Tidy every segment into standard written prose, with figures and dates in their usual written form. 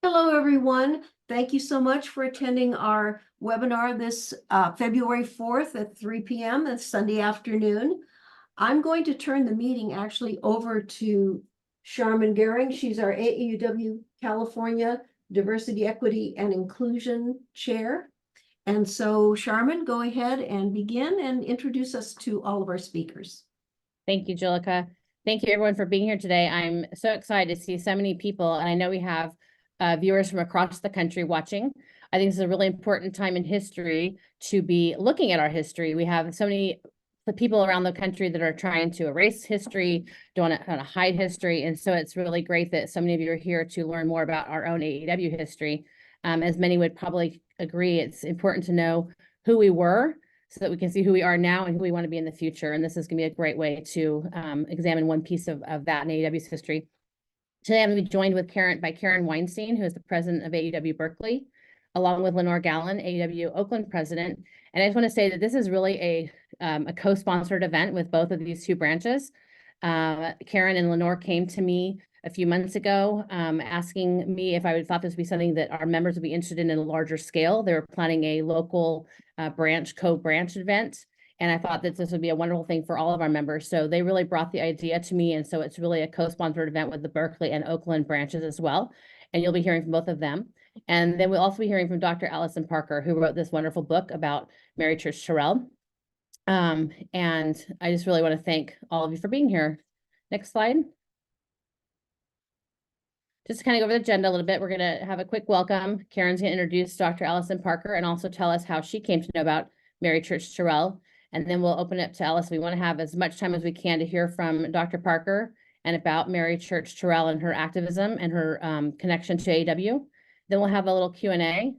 Hello, everyone. Thank you so much for attending our webinar this February 4th at 3 p.m. That's Sunday afternoon. I'm going to turn the meeting actually over to Sharman Gehring. She's our AAUW California Diversity, Equity, and Inclusion Chair. And so, Sharman, go ahead and begin and introduce us to all of our speakers. Thank you, Julika. Thank you, everyone, for being here today. I'm so excited to see so many people, and I know we have viewers from across the country watching. I think this is a really important time in history to be looking at our history. We have so many people around the country that are trying to erase history, don't want to hide history, and so it's really great that so many of you are here to learn more about our own AAUW history. As many would probably agree, it's important to know who we were, so that we can see who we are now and who we want to be in the future. And this is going to be a great way to examine one piece of that in AAUW's history. Today, I'm going to be joined with by Karen Weinstein, who is the president of AAUW Berkeley, along with Lenore Gallen, AAUW Oakland president. And I just want to say that this is really a co-sponsored event with both of these two branches. Karen and Lenore came to me a few months ago, asking me if I would thought this would be something that our members would be interested in a larger scale. They were planning a local co-branch event. And I thought that this would be a wonderful thing for all of our members. So they really brought the idea to me. And so it's really a co-sponsored event with the Berkeley and Oakland branches as well. And you'll be hearing from both of them. And then we'll also be hearing from Dr. Allison Parker, who wrote this wonderful book about Mary Church Terrell. And I just really want to thank all of you for being here. Next slide. Just to kind of go over the agenda a little bit, we're going to have a quick welcome. Karen's going to introduce Dr. Allison Parker and also tell us how she came to know about Mary Church Terrell. And then we'll open it to Alice. We want to have as much time as we can to hear from Dr. Parker and about Mary Church Terrell and her activism and her connection to AAUW. Then we'll have a little Q&A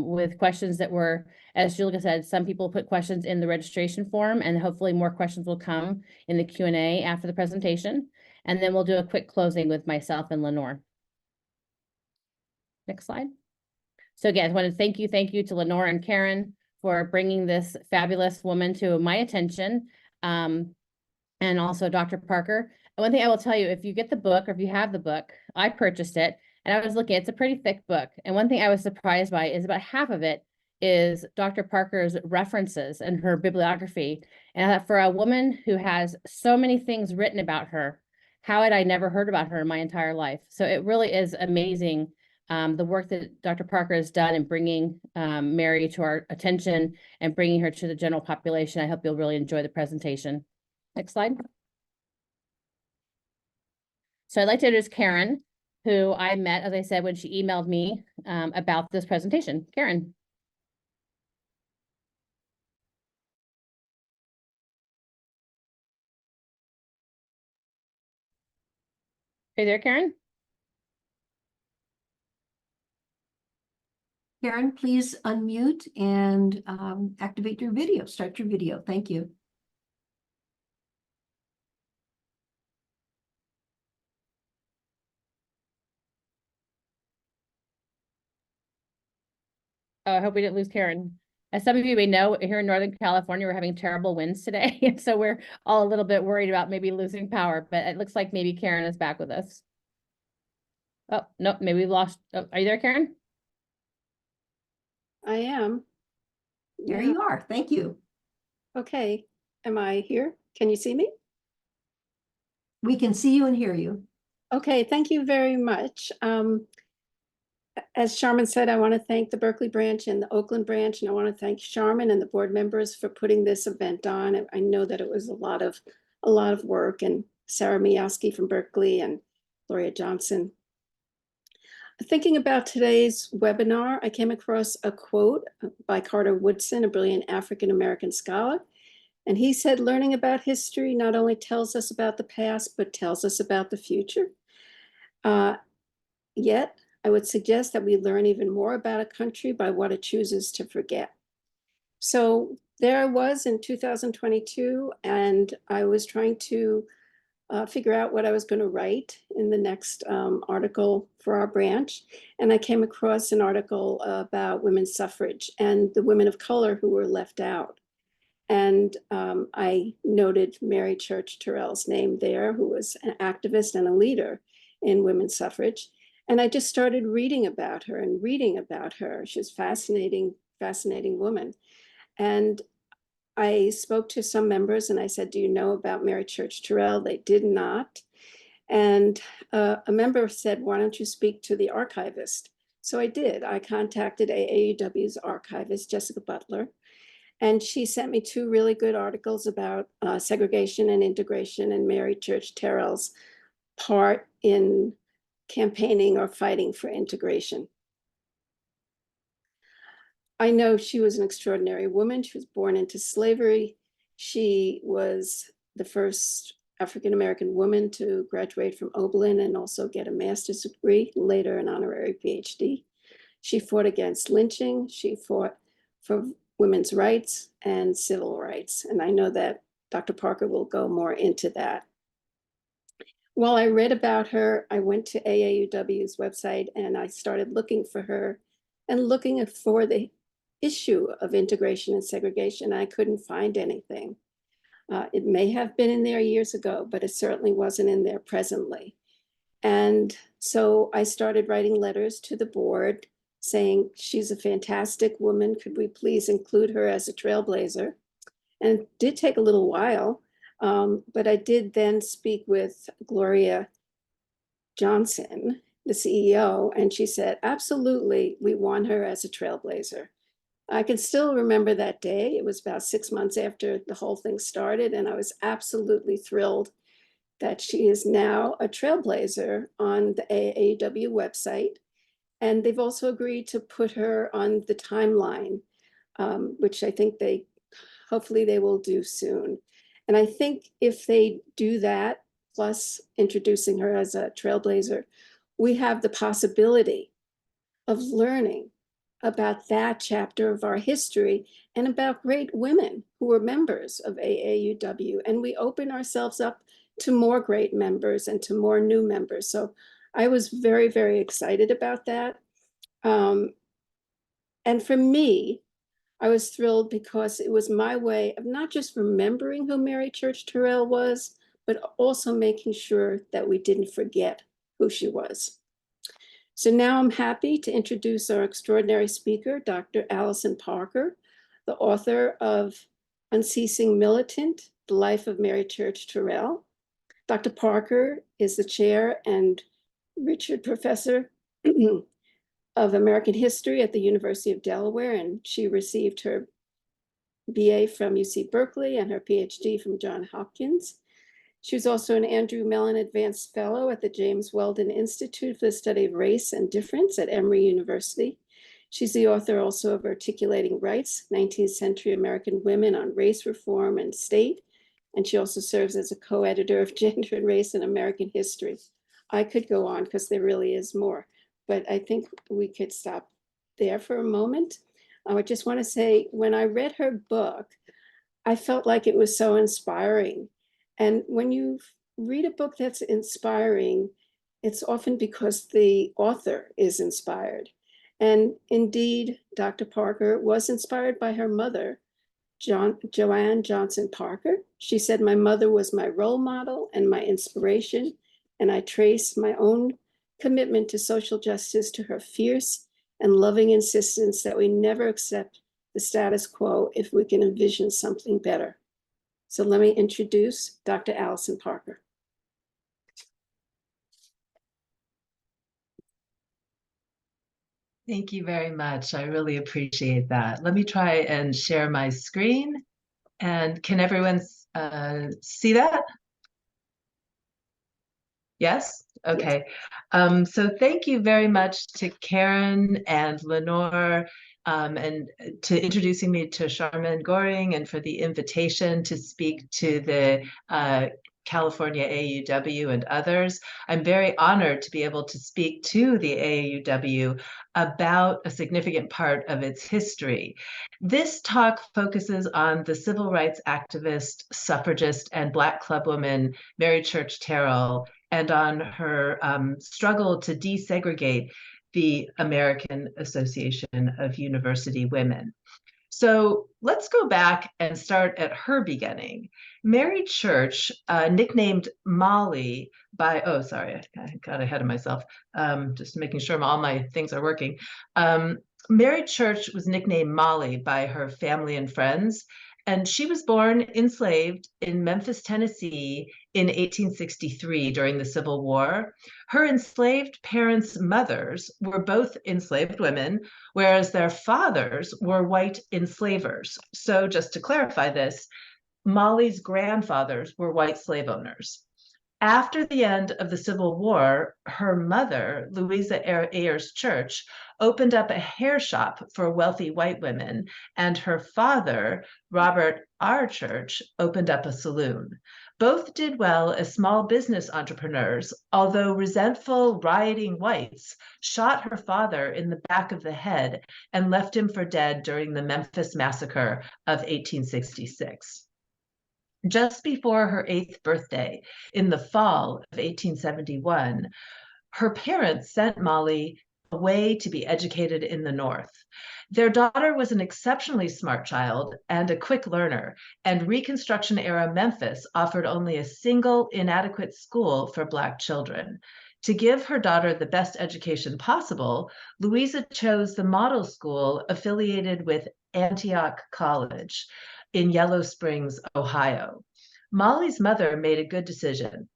with questions that were, as Julia said, some people put questions in the registration form, and hopefully more questions will come in the Q&A after the presentation. And then we'll do a quick closing with myself and Lenore. Next slide. So again, I want to thank you to Lenore and Karen for bringing this fabulous woman to my attention, and also Dr. Parker. And one thing I will tell you, if you get the book, or if you have the book, I purchased it, and I was looking, it's a pretty thick book. And one thing I was surprised by is about half of it is Dr. Parker's references and her bibliography. And I thought, for a woman who has so many things written about her, how had I never heard about her in my entire life? So it really is amazing, the work that Dr. Parker has done in bringing Mary to our attention and bringing her to the general population. I hope you'll really enjoy the presentation. Next slide. So I'd like to introduce Karen, who I met, as I said, when she emailed me about this presentation. Karen. Hey there, Karen. Karen, please unmute and activate your video. Start your video. Thank you. Oh, I hope we didn't lose Karen. As some of you may know, here in Northern California, we're having terrible winds today. And so we're all a little bit worried about maybe losing power, but it looks like maybe Karen is back with us. Oh, no, maybe we lost. Oh, are you there, Karen? I am. There you are. Thank you. Okay. Am I here? Can you see me? We can see you and hear you. Okay. Thank you very much. As Sharman said, I want to thank the Berkeley branch and the Oakland branch, and I want to thank Sharman and the board members for putting this event on. I know that it was a lot of work, and Sarah Miyowski from Berkeley and Gloria Johnson. Thinking about today's webinar, I came across a quote by Carter Woodson, a brilliant African-American scholar. And he said, learning about history not only tells us about the past, but tells us about the future. Yet, I would suggest that we learn even more about a country by what it chooses to forget. So there I was in 2022, and I was trying to figure out what I was going to write in the next article for our branch. And I came across an article about women's suffrage and the women of color who were left out. And I noted Mary Church Terrell's name there, who was an activist and a leader in women's suffrage. And I just started reading about her and reading about her. She's fascinating, fascinating woman. And I spoke to some members and I said, do you know about Mary Church Terrell? They did not. And a member said, why don't you speak to the archivist? So I did. I contacted AAUW's archivist, Jessica Butler, and she sent me two really good articles about segregation and integration and Mary Church Terrell's part in campaigning or fighting for integration. I know she was an extraordinary woman. She was born into slavery. She was the first African-American woman to graduate from Oberlin and also get a master's degree, later an honorary PhD. She fought against lynching. She fought for women's rights and civil rights. And I know that Dr. Parker will go more into that. While I read about her, I went to AAUW's website and I started looking for her and looking for the issue of integration and segregation. I couldn't find anything. It may have been in there years ago, but it certainly wasn't in there presently. And so I started writing letters to the board saying, she's a fantastic woman. Could we please include her as a trailblazer? And it did take a little while, but I did then speak with Gloria Johnson, the CEO, and she said, absolutely, we want her as a trailblazer. I can still remember that day. It was about 6 months after the whole thing started, and I was absolutely thrilled that she is now a trailblazer on the AAUW website. And they've also agreed to put her on the timeline, which I think hopefully they will do soon. And I think if they do that, plus introducing her as a trailblazer, we have the possibility of learning about that chapter of our history and about great women who were members of AAUW. And we open ourselves up to more great members and to more new members. So I was very, very excited about that. And for me, I was thrilled because it was my way of not just remembering who Mary Church Terrell was, but also making sure that we didn't forget who she was. So now I'm happy to introduce our extraordinary speaker, Dr. Allison Parker, the author of Unceasing Militant, The Life of Mary Church Terrell. Dr. Parker is the chair and Richard Professor of American History at the University of Delaware, and she received her BA from UC Berkeley and her PhD from Johns Hopkins. She was also an Andrew Mellon Advanced Fellow at the James Weldon Institute for the Study of Race and Difference at Emory University. She's the author also of Articulating Rights, 19th Century American Women on Race Reform and State. And she also serves as a co-editor of Gender and Race in American History. I could go on because there really is more, but I think we could stop there for a moment. I just want to say, when I read her book, I felt like it was so inspiring. And when you read a book that's inspiring, it's often because the author is inspired. And indeed, Dr. Parker was inspired by her mother, Joanne Johnson Parker. She said, my mother was my role model and my inspiration, and I trace my own commitment to social justice to her fierce and loving insistence that we never accept the status quo if we can envision something better. So let me introduce Dr. Allison Parker. Thank you very much. I really appreciate that. Let me try and share my screen. And can everyone see that? Yes? Okay. Yes. So thank you very much to Karen and Lenore and to introducing me to Charmaine Goring and for the invitation to speak to the California AAUW and others. I'm very honored to be able to speak to the AAUW about a significant part of its history. This talk focuses on the civil rights activist, suffragist, and Black clubwoman Mary Church Terrell, and on her struggle to desegregate the American Association of University Women. So let's go back and start at her beginning. Mary Church, nicknamed Molly, oh, sorry, I got ahead of myself. Just making sure all my things are working. Mary Church was nicknamed Molly by her family and friends, and she was born enslaved in Memphis, Tennessee in 1863 during the Civil War. Her enslaved parents' mothers were both enslaved women, whereas their fathers were white enslavers. So just to clarify this, Molly's grandfathers were white slave owners. After the end of the Civil War, her mother, Louisa Ayers Church, opened up a hair shop for wealthy white women, and her father, Robert R. Church, opened up a saloon. Both did well as small business entrepreneurs, although resentful, rioting whites shot her father in the back of the head and left him for dead during the Memphis Massacre of 1866. Just before her 8th birthday, in the fall of 1871, her parents sent Molly away to be educated in the North. Their daughter was an exceptionally smart child and a quick learner, and Reconstruction-era Memphis offered only a single inadequate school for Black children. To give her daughter the best education possible, Louisa chose the model school affiliated with Antioch College in Yellow Springs, Ohio. Molly's mother made a good decision.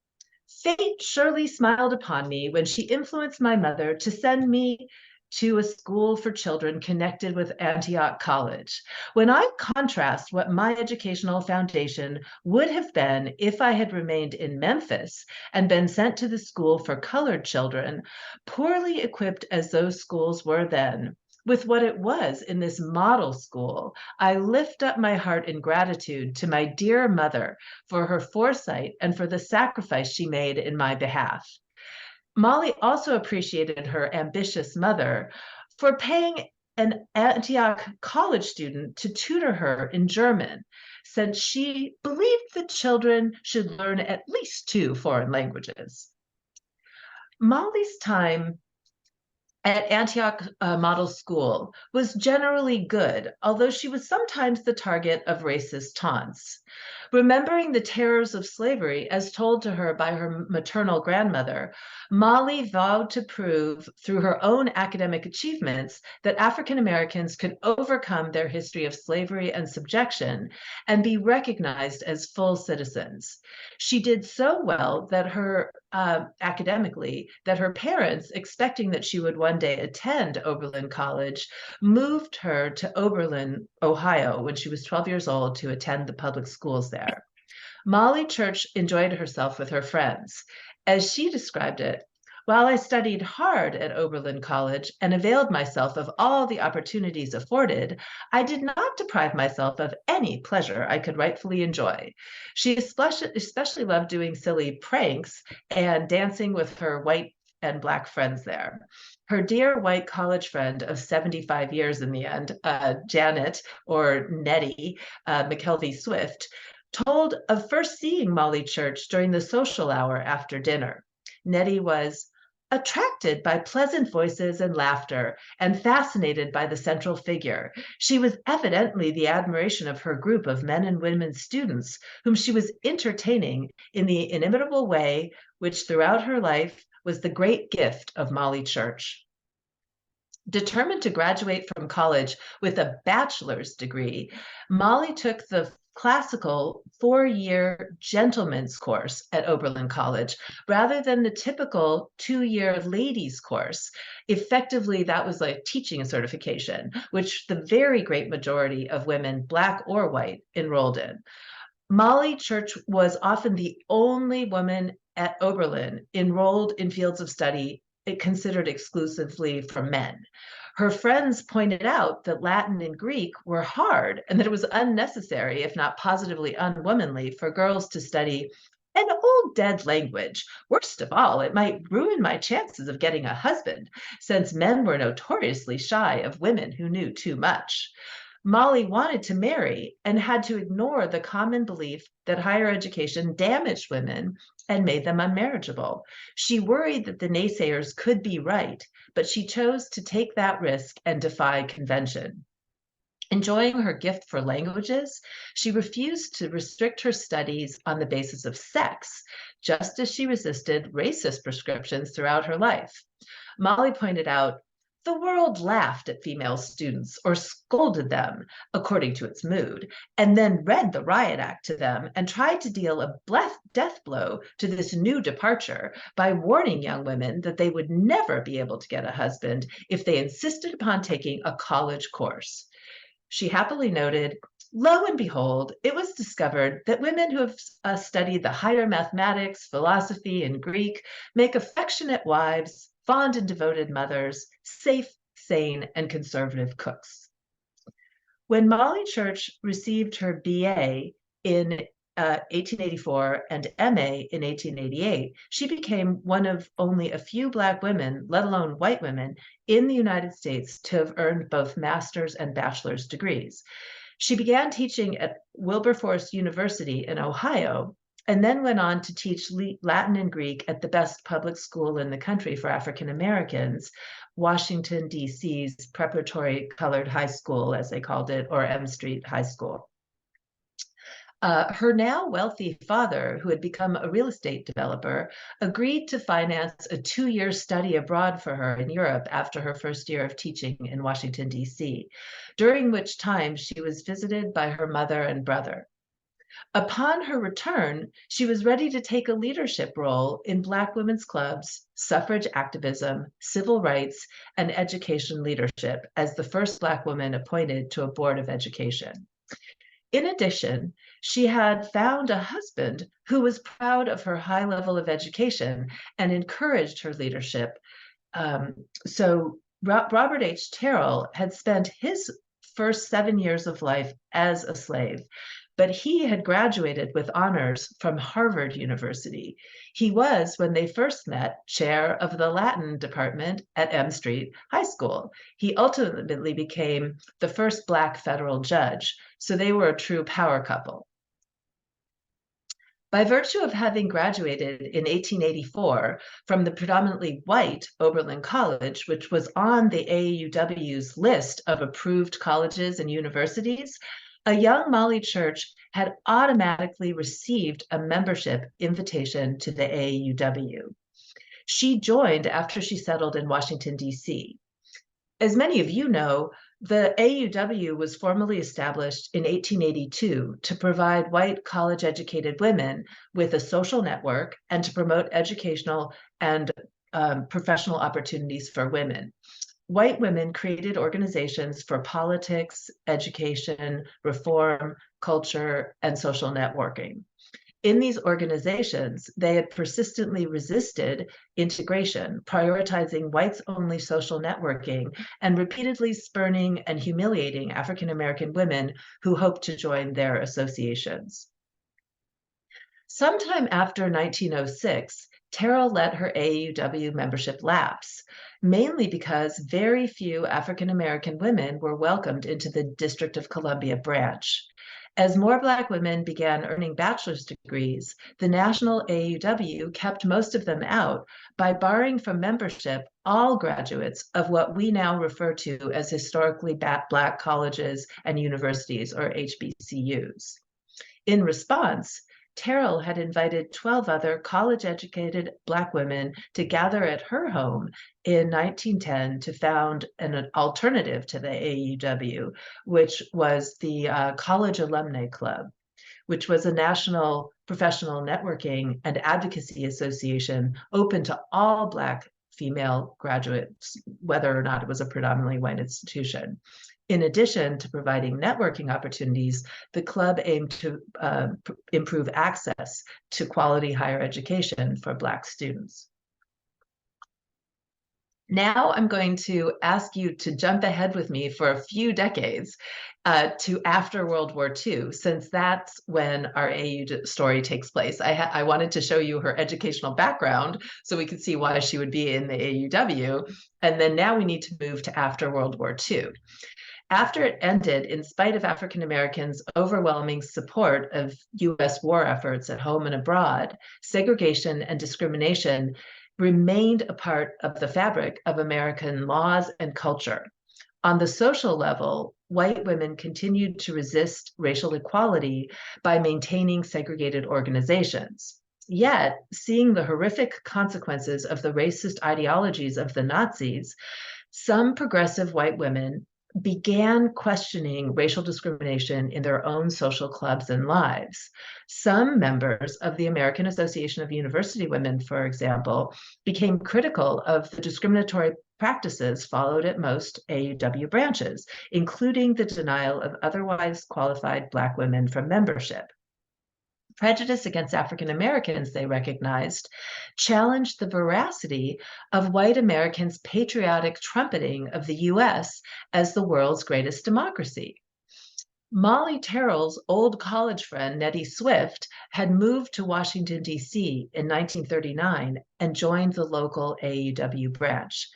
Fate surely smiled upon me when she influenced my mother to send me to a school for children connected with Antioch College. When I contrast what my educational foundation would have been if I had remained in Memphis and been sent to the school for colored children, poorly equipped as those schools were then, with what it was in this model school, I lift up my heart in gratitude to my dear mother for her foresight and for the sacrifice she made in my behalf. Molly also appreciated her ambitious mother for paying an Antioch college student to tutor her in German, since she believed that children should learn at least 2 foreign languages. Molly's time at Antioch Model School was generally good, although she was sometimes the target of racist taunts. Remembering the terrors of slavery as told to her by her maternal grandmother, Molly vowed to prove through her own academic achievements that African Americans could overcome their history of slavery and subjection and be recognized as full citizens. She did so well that academically, that her parents, expecting that she would one day attend Oberlin College, moved her to Oberlin, Ohio, when she was 12 years old to attend the public schools there. Molly Church enjoyed herself with her friends. As she described it, while I studied hard at Oberlin College and availed myself of all the opportunities afforded, I did not deprive myself of any pleasure I could rightfully enjoy. She especially loved doing silly pranks and dancing with her white and Black friends there. Her dear white college friend of 75 years in the end, Janet, or Nettie McKelvey Swift, told of first seeing Molly Church during the social hour after dinner. Nettie was attracted by pleasant voices and laughter and fascinated by the central figure. She was evidently the admiration of her group of men and women students whom she was entertaining in the inimitable way which throughout her life was the great gift of Molly Church. Determined to graduate from college with a bachelor's degree, Molly took the classical 4-year gentleman's course at Oberlin College rather than the typical 2-year ladies course. Effectively, that was like teaching a certification, which the very great majority of women, Black or white, enrolled in. Molly Church was often the only woman at Oberlin enrolled in fields of study considered exclusively for men. Her friends pointed out that Latin and Greek were hard and that it was unnecessary, if not positively unwomanly, for girls to study an old dead language. Worst of all, it might ruin my chances of getting a husband, since men were notoriously shy of women who knew too much. Molly wanted to marry and had to ignore the common belief that higher education damaged women and made them unmarriageable. She worried that the naysayers could be right, but she chose to take that risk and defy convention. Enjoying her gift for languages, she refused to restrict her studies on the basis of sex, just as she resisted racist prescriptions throughout her life. Molly pointed out, the world laughed at female students or scolded them according to its mood, and then read the riot act to them and tried to deal a death blow to this new departure by warning young women that they would never be able to get a husband if they insisted upon taking a college course. She happily noted, lo and behold, it was discovered that women who have studied the higher mathematics, philosophy, and Greek make affectionate wives, fond and devoted mothers, safe, sane, and conservative cooks. When Molly Church received her BA in 1884 and MA in 1888, she became one of only a few Black women, let alone white women, in the United States to have earned both master's and bachelor's degrees. She began teaching at Wilberforce University in Ohio, and then went on to teach Latin and Greek at the best public school in the country for African Americans, Washington, D.C.'s Preparatory Colored High School, as they called it, or M Street High School. Her now wealthy father, who had become a real estate developer, agreed to finance a 2-year study abroad for her in Europe after her first year of teaching in Washington, D.C., during which time she was visited by her mother and brother. Upon her return, she was ready to take a leadership role in Black women's clubs, suffrage activism, civil rights, and education leadership as the first Black woman appointed to a board of education. In addition, she had found a husband who was proud of her high level of education and encouraged her leadership. So Robert H. Terrell had spent his first 7 years of life as a slave, but he had graduated with honors from Harvard University. He was, when they first met, chair of the Latin department at M Street High School. He ultimately became the first Black federal judge, so they were a true power couple. By virtue of having graduated in 1884 from the predominantly white Oberlin College, which was on the AAUW's list of approved colleges and universities, a young Molly Church had automatically received a membership invitation to the AAUW. She joined after she settled in Washington, D.C. As many of you know, the AAUW was formally established in 1882 to provide white college-educated women with a social network and to promote educational and professional opportunities for women. White women created organizations for politics, education, reform, culture, and social networking. In these organizations, they had persistently resisted integration, prioritizing whites-only social networking, and repeatedly spurning and humiliating African American women who hoped to join their associations. Sometime after 1906, Terrell let her AAUW membership lapse, mainly because very few African American women were welcomed into the District of Columbia branch. As more Black women began earning bachelor's degrees, the national AAUW kept most of them out by barring from membership all graduates of what we now refer to as historically Black colleges and universities, or HBCUs. In response, Terrell had invited 12 other college-educated Black women to gather at her home in 1910 to found an alternative to the AAUW, which was the College Alumni Club, which was a national professional networking and advocacy association open to all Black female graduates, whether or not it was a predominantly white institution. In addition to providing networking opportunities, the club aimed to improve access to quality higher education for Black students. Now I'm going to ask you to jump ahead with me for a few decades to after World War II, since that's when our AU story takes place. I wanted to show you her educational background so we could see why she would be in the AUW. And then now we need to move to after World War II. After it ended, in spite of African Americans' overwhelming support of US war efforts at home and abroad, segregation and discrimination remained a part of the fabric of American laws and culture. On the social level, white women continued to resist racial equality by maintaining segregated organizations. Yet, seeing the horrific consequences of the racist ideologies of the Nazis, some progressive white women began questioning racial discrimination in their own social clubs and lives. Some members of the American Association of University Women, for example, became critical of the discriminatory practices followed at most AUW branches, including the denial of otherwise qualified Black women from membership. Prejudice against African Americans, they recognized, challenged the veracity of white Americans' patriotic trumpeting of the US as the world's greatest democracy. Molly Terrell's old college friend, Nettie Swift, had moved to Washington, D.C. in 1939 and joined the local AAUW branch.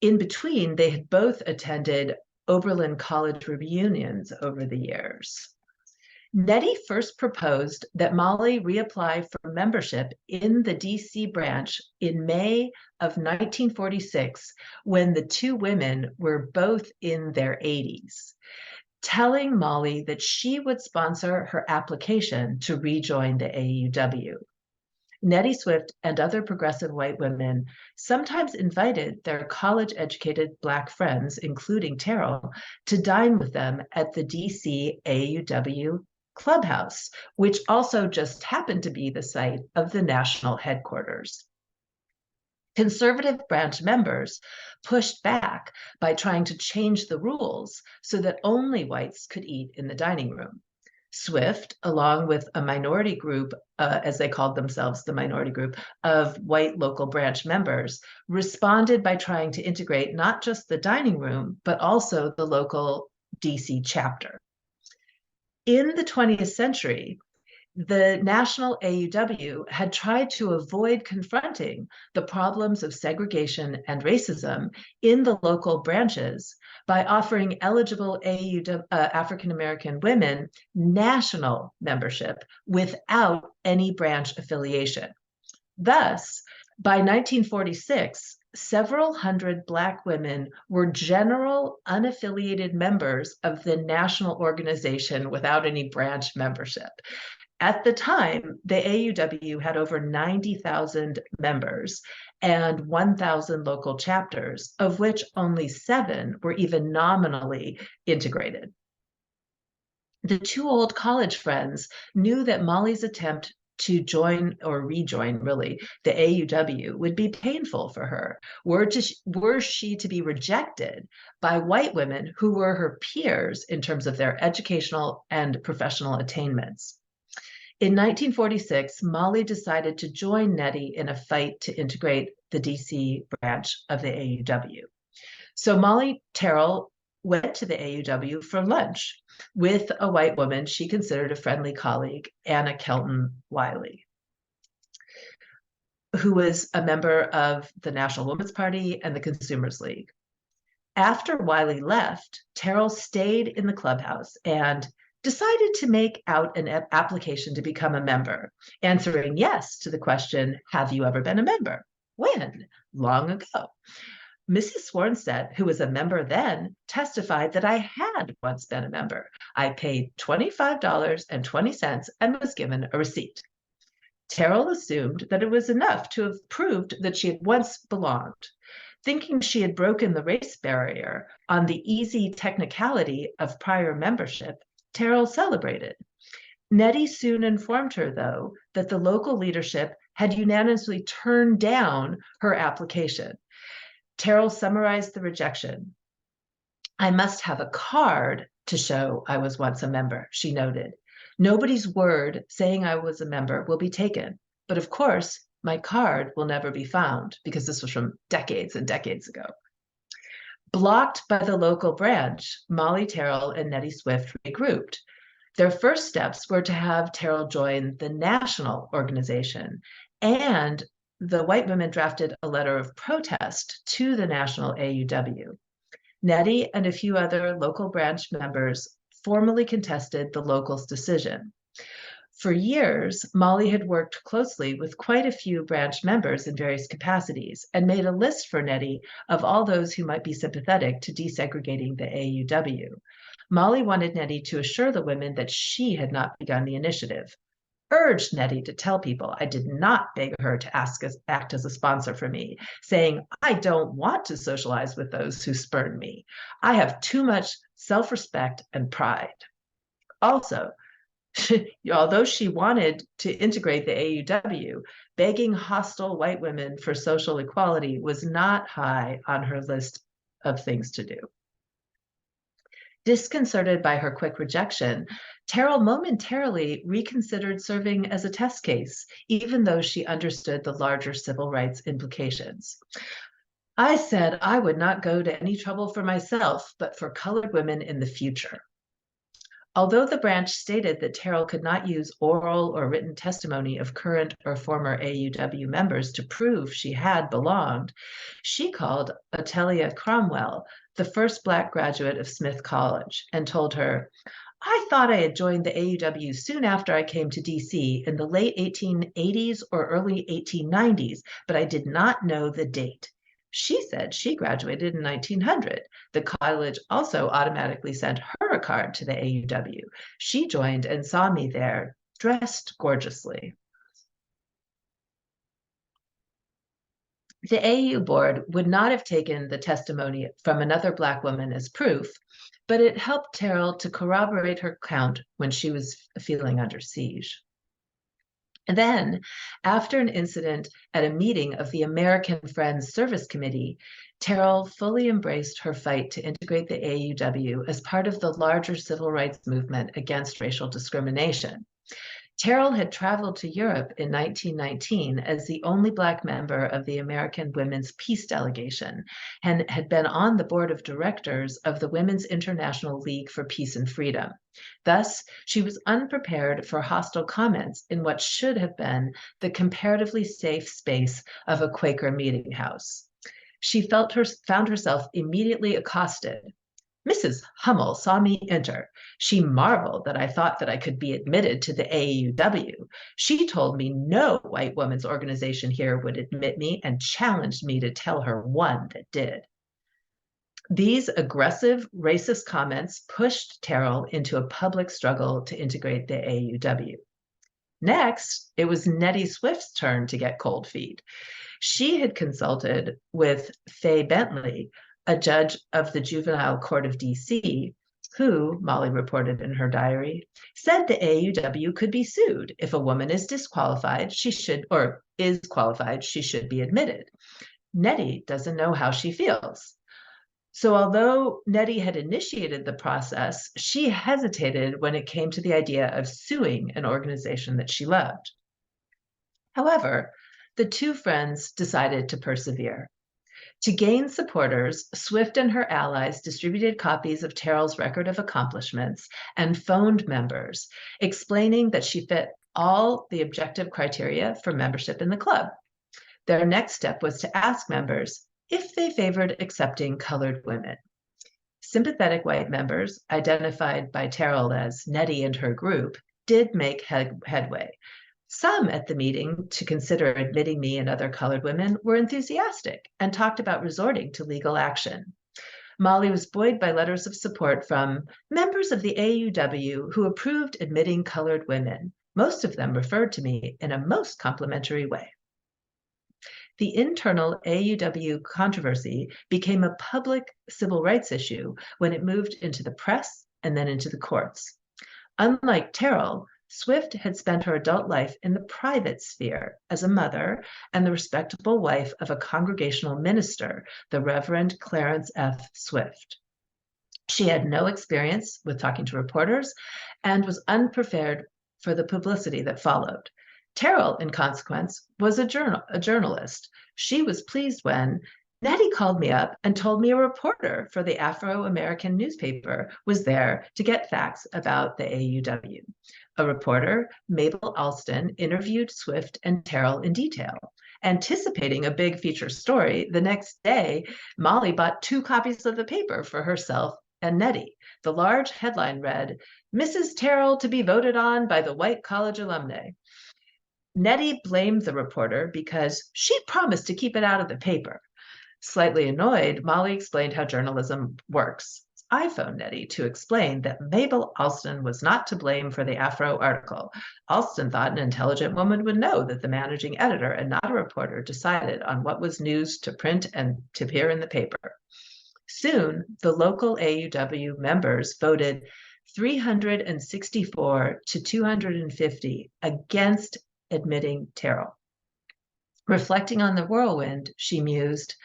In between, they had both attended Oberlin College reunions over the years. Nettie first proposed that Molly reapply for membership in the DC branch in May of 1946, when the two women were both in their 80s, telling Molly that she would sponsor her application to rejoin the AAUW. Nettie Swift and other progressive white women sometimes invited their college-educated Black friends, including Terrell, to dine with them at the DC AAUW clubhouse, which also just happened to be the site of the national headquarters. Conservative branch members pushed back by trying to change the rules so that only whites could eat in the dining room. Swift, along with a minority group, as they called themselves, the minority group of white local branch members, responded by trying to integrate not just the dining room, but also the local DC chapter. In the 20th century, the national AUW had tried to avoid confronting the problems of segregation and racism in the local branches by offering eligible African American women national membership without any branch affiliation. Thus, by 1946, several hundred Black women were general unaffiliated members of the national organization without any branch membership. At the time, the AUW had over 90,000 members and 1,000 local chapters, of which only 7 were even nominally integrated. The two old college friends knew that Molly's attempt to join or rejoin, really, the AUW would be painful for her, were she to be rejected by white women who were her peers in terms of their educational and professional attainments. In 1946, Molly decided to join Nettie in a fight to integrate the DC branch of the AUW. So Molly Terrell went to the AUW for lunch with a white woman she considered a friendly colleague, Anna Kelton Wiley, who was a member of the National Women's Party and the Consumers League. After Wiley left, Terrell stayed in the clubhouse and decided to make out an application to become a member, answering yes to the question, have you ever been a member? When? Long ago. Mrs. Swarnstedt, who was a member then, testified that I had once been a member. I paid $25.20 and was given a receipt. Terrell assumed that it was enough to have proved that she had once belonged. Thinking she had broken the race barrier on the easy technicality of prior membership, Terrell celebrated. Nettie soon informed her, though, that the local leadership had unanimously turned down her application. Terrell summarized the rejection. I must have a card to show I was once a member, she noted. Nobody's word saying I was a member will be taken, but of course, my card will never be found, because this was from decades and decades ago. Blocked by the local branch, Molly Terrell and Nettie Swift regrouped. Their first steps were to have Terrell join the national organization, and the white women drafted a letter of protest to the national AUW. Nettie and a few other local branch members formally contested the locals' decision. For years, Molly had worked closely with quite a few branch members in various capacities and made a list for Nettie of all those who might be sympathetic to desegregating the AAUW. Molly wanted Nettie to assure the women that she had not begun the initiative, urged Nettie to tell people I did not beg her to act as a sponsor for me, saying, I don't want to socialize with those who spurn me. I have too much self-respect and pride. Also, although she wanted to integrate the AAUW, begging hostile white women for social equality was not high on her list of things to do. Disconcerted by her quick rejection, Terrell momentarily reconsidered serving as a test case, even though she understood the larger civil rights implications. I said I would not go to any trouble for myself, but for colored women in the future. Although the branch stated that Terrell could not use oral or written testimony of current or former AAUW members to prove she had belonged, she called Atelia Cromwell, the first Black graduate of Smith College, and told her, I thought I had joined the AAUW soon after I came to DC in the late 1880s or early 1890s, but I did not know the date. She said she graduated in 1900. The college also automatically sent her a card to the AAUW. She joined and saw me there, dressed gorgeously. The AAU board would not have taken the testimony from another Black woman as proof, but it helped Terrell to corroborate her count when she was feeling under siege. And then, after an incident at a meeting of the American Friends Service Committee, Terrell fully embraced her fight to integrate the AAUW as part of the larger civil rights movement against racial discrimination. Terrell had traveled to Europe in 1919 as the only Black member of the American Women's Peace Delegation and had been on the board of directors of the Women's International League for Peace and Freedom. Thus, she was unprepared for hostile comments in what should have been the comparatively safe space of a Quaker meeting house. She found herself immediately accosted. Mrs. Hummel saw me enter. She marveled that I thought that I could be admitted to the AAUW. She told me no white women's organization here would admit me and challenged me to tell her one that did. These aggressive, racist comments pushed Terrell into a public struggle to integrate the AAUW. Next, it was Nettie Swift's turn to get cold feet. She had consulted with Faye Bentley, a judge of the Juvenile Court of DC, who, Molly reported in her diary, said the AAUW could be sued. If a woman is disqualified, she should be admitted. Nettie doesn't know how she feels. So although Nettie had initiated the process, she hesitated when it came to the idea of suing an organization that she loved. However, the two friends decided to persevere. To gain supporters, Swift and her allies distributed copies of Terrell's record of accomplishments and phoned members, explaining that she fit all the objective criteria for membership in the club. Their next step was to ask members if they favored accepting colored women. Sympathetic white members, identified by Terrell as Nettie and her group, did make headway. Some at the meeting to consider admitting me and other colored women were enthusiastic and talked about resorting to legal action. Molly was buoyed by letters of support from members of the AAUW who approved admitting colored women. Most of them referred to me in a most complimentary way. The internal AAUW controversy became a public civil rights issue when it moved into the press and then into the courts. Unlike Terrell, Swift had spent her adult life in the private sphere as a mother and the respectable wife of a congregational minister, the Reverend Clarence F. Swift. She had no experience with talking to reporters and was unprepared for the publicity that followed. Terrell, in consequence, was a journalist. She was pleased when Nettie called me up and told me a reporter for the Afro-American newspaper was there to get facts about the AAUW. A reporter, Mabel Alston, interviewed Swift and Terrell in detail. Anticipating a big feature story, the next day, Molly bought 2 copies of the paper for herself and Nettie. The large headline read, Mrs. Terrell to be voted on by the white college alumni. Nettie blamed the reporter because she promised to keep it out of the paper. Slightly annoyed, Molly explained how journalism works. I phoned Nettie to explain that Mabel Alston was not to blame for the Afro article. Alston thought an intelligent woman would know that the managing editor and not a reporter decided on what was news to print and to appear in the paper. Soon, the local AAUW members voted 364 to 250 against admitting Terrell. Reflecting on the whirlwind, she mused,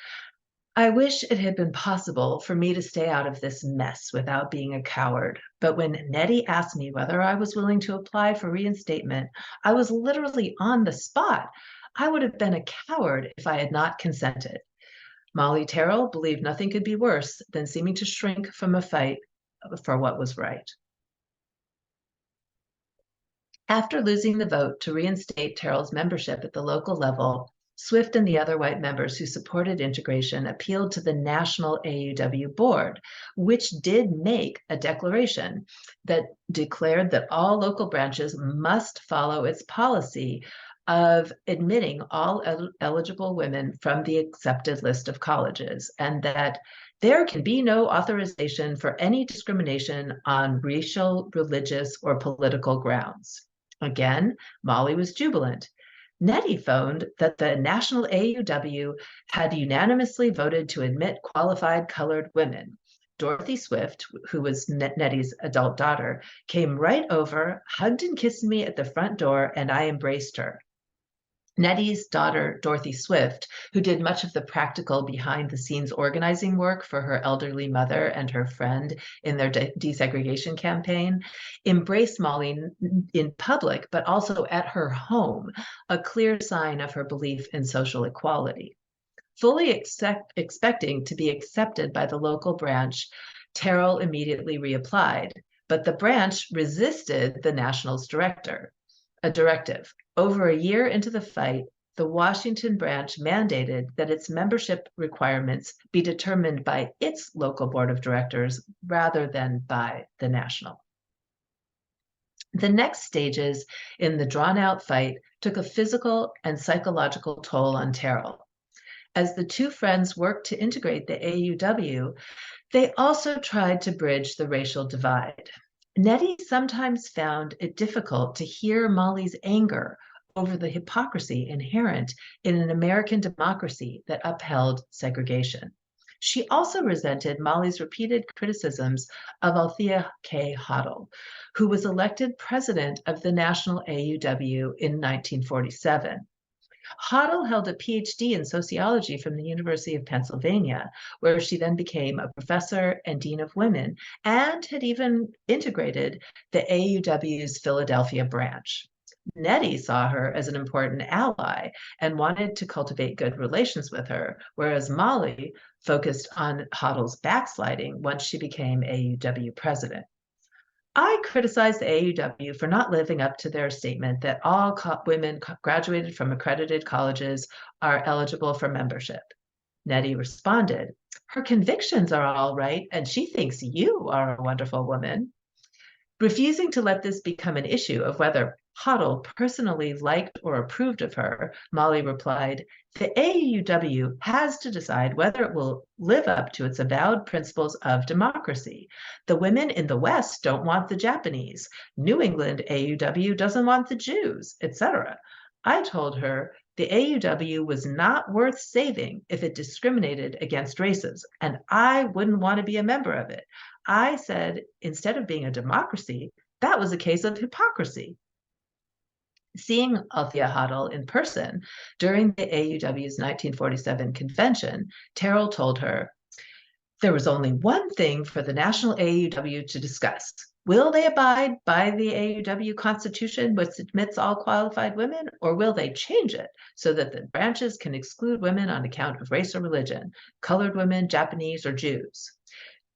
I wish it had been possible for me to stay out of this mess without being a coward. But when Nettie asked me whether I was willing to apply for reinstatement, I was literally on the spot. I would have been a coward if I had not consented. Molly Terrell believed nothing could be worse than seeming to shrink from a fight for what was right. After losing the vote to reinstate Terrell's membership at the local level, Swift and the other white members who supported integration appealed to the national AAUW board, which did make a declaration that declared that all local branches must follow its policy of admitting all eligible women from the accepted list of colleges, and that there can be no authorization for any discrimination on racial, religious, or political grounds. Again, Molly was jubilant. Nettie phoned that the National AAUW had unanimously voted to admit qualified colored women. Dorothy Swift, who was Nettie's adult daughter, came right over, hugged and kissed me at the front door, and I embraced her. Nettie's daughter, Dorothy Swift, who did much of the practical behind-the-scenes organizing work for her elderly mother and her friend in their desegregation campaign, embraced Molly in public, but also at her home, a clear sign of her belief in social equality. Fully expecting to be accepted by the local branch, Terrell immediately reapplied, but the branch resisted the National's directive. Over a year into the fight, the Washington branch mandated that its membership requirements be determined by its local board of directors rather than by the national. The next stages in the drawn-out fight took a physical and psychological toll on Terrell. As the two friends worked to integrate the AAUW, they also tried to bridge the racial divide. Nettie sometimes found it difficult to hear Molly's anger over the hypocrisy inherent in an American democracy that upheld segregation. She also resented Molly's repeated criticisms of Althea K. Hoddle, who was elected president of the National AAUW in 1947. Hoddle held a PhD in sociology from the University of Pennsylvania, where she then became a professor and dean of women, and had even integrated the AAUW's Philadelphia branch. Nettie saw her as an important ally and wanted to cultivate good relations with her, whereas Molly focused on Hoddle's backsliding once she became AAUW president. I criticized the AAUW for not living up to their statement that all women graduated from accredited colleges are eligible for membership. Nettie responded, her convictions are all right, and she thinks you are a wonderful woman. Refusing to let this become an issue of whether Hoddle personally liked or approved of her, Molly replied, the AAUW has to decide whether it will live up to its avowed principles of democracy. The women in the West don't want the Japanese. New England AAUW doesn't want the Jews, etc. I told her the AAUW was not worth saving if it discriminated against races, and I wouldn't want to be a member of it. I said, instead of being a democracy, that was a case of hypocrisy. Seeing Althea Hoddle in person during the AAUW's 1947 convention, Terrell told her, there was only one thing for the National AAUW to discuss. Will they abide by the AAUW Constitution, which admits all qualified women, or will they change it so that the branches can exclude women on account of race or religion, colored women, Japanese, or Jews?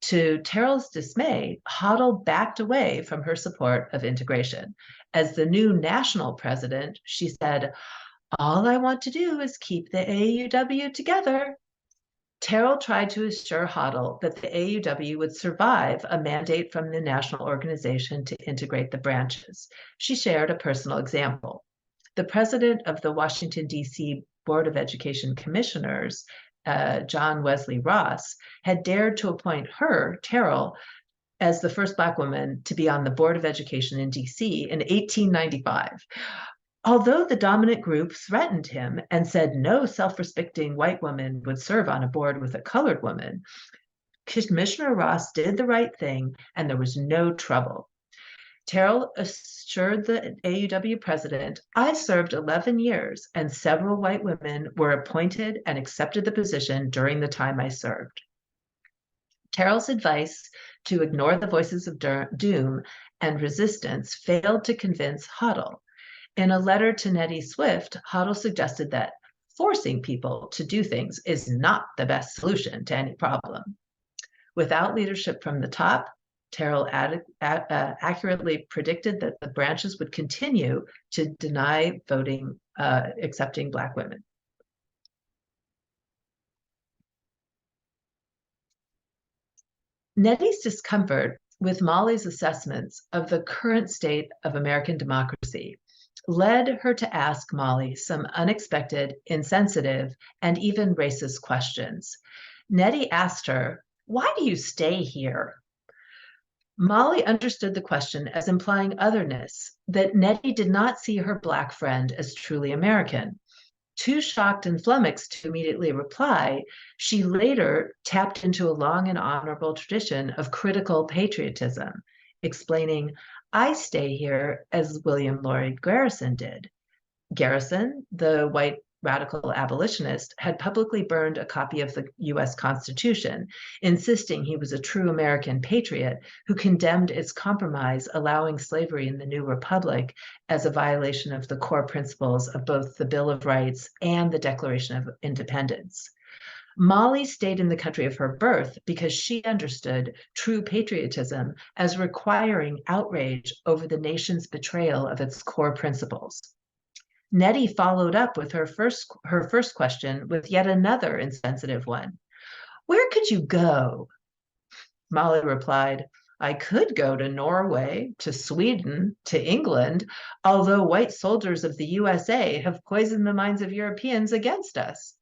To Terrell's dismay, Hoddle backed away from her support of integration. As the new national president, she said, all I want to do is keep the AAUW together. Terrell tried to assure Hoddle that the AUW would survive a mandate from the national organization to integrate the branches. She shared a personal example. The president of the Washington, D.C. Board of Education Commissioners, John Wesley Ross, had dared to appoint her, Terrell, as the first Black woman to be on the Board of Education in D.C. in 1895. Although the dominant group threatened him and said no self-respecting white woman would serve on a board with a colored woman, Commissioner Ross did the right thing and there was no trouble. Terrell assured the AUW president, "I served 11 years and several white women were appointed and accepted the position during the time I served." Terrell's advice to ignore the voices of doom and resistance failed to convince Hoddle. In a letter to Nettie Swift, Hoddle suggested that forcing people to do things is not the best solution to any problem. Without leadership from the top, Terrell accurately predicted that the branches would continue to deny voting, accepting Black women. Nettie's discomfort with Molly's assessments of the current state of American democracy led her to ask Molly some unexpected, insensitive, and even racist questions. Nettie asked her, "Why do you stay here?" Molly understood the question as implying otherness, that Nettie did not see her Black friend as truly American. Too shocked and flummoxed to immediately reply, she later tapped into a long and honorable tradition of critical patriotism, explaining, "I stay here as William Lloyd Garrison did." Garrison, the white radical abolitionist, had publicly burned a copy of the US Constitution, insisting he was a true American patriot who condemned its compromise, allowing slavery in the new republic as a violation of the core principles of both the Bill of Rights and the Declaration of Independence. Molly stayed in the country of her birth because she understood true patriotism as requiring outrage over the nation's betrayal of its core principles. Nettie followed up with her first question with yet another insensitive one. "Where could you go?" Molly replied, "I could go to Norway, to Sweden, to England, although white soldiers of the USA have poisoned the minds of Europeans against us."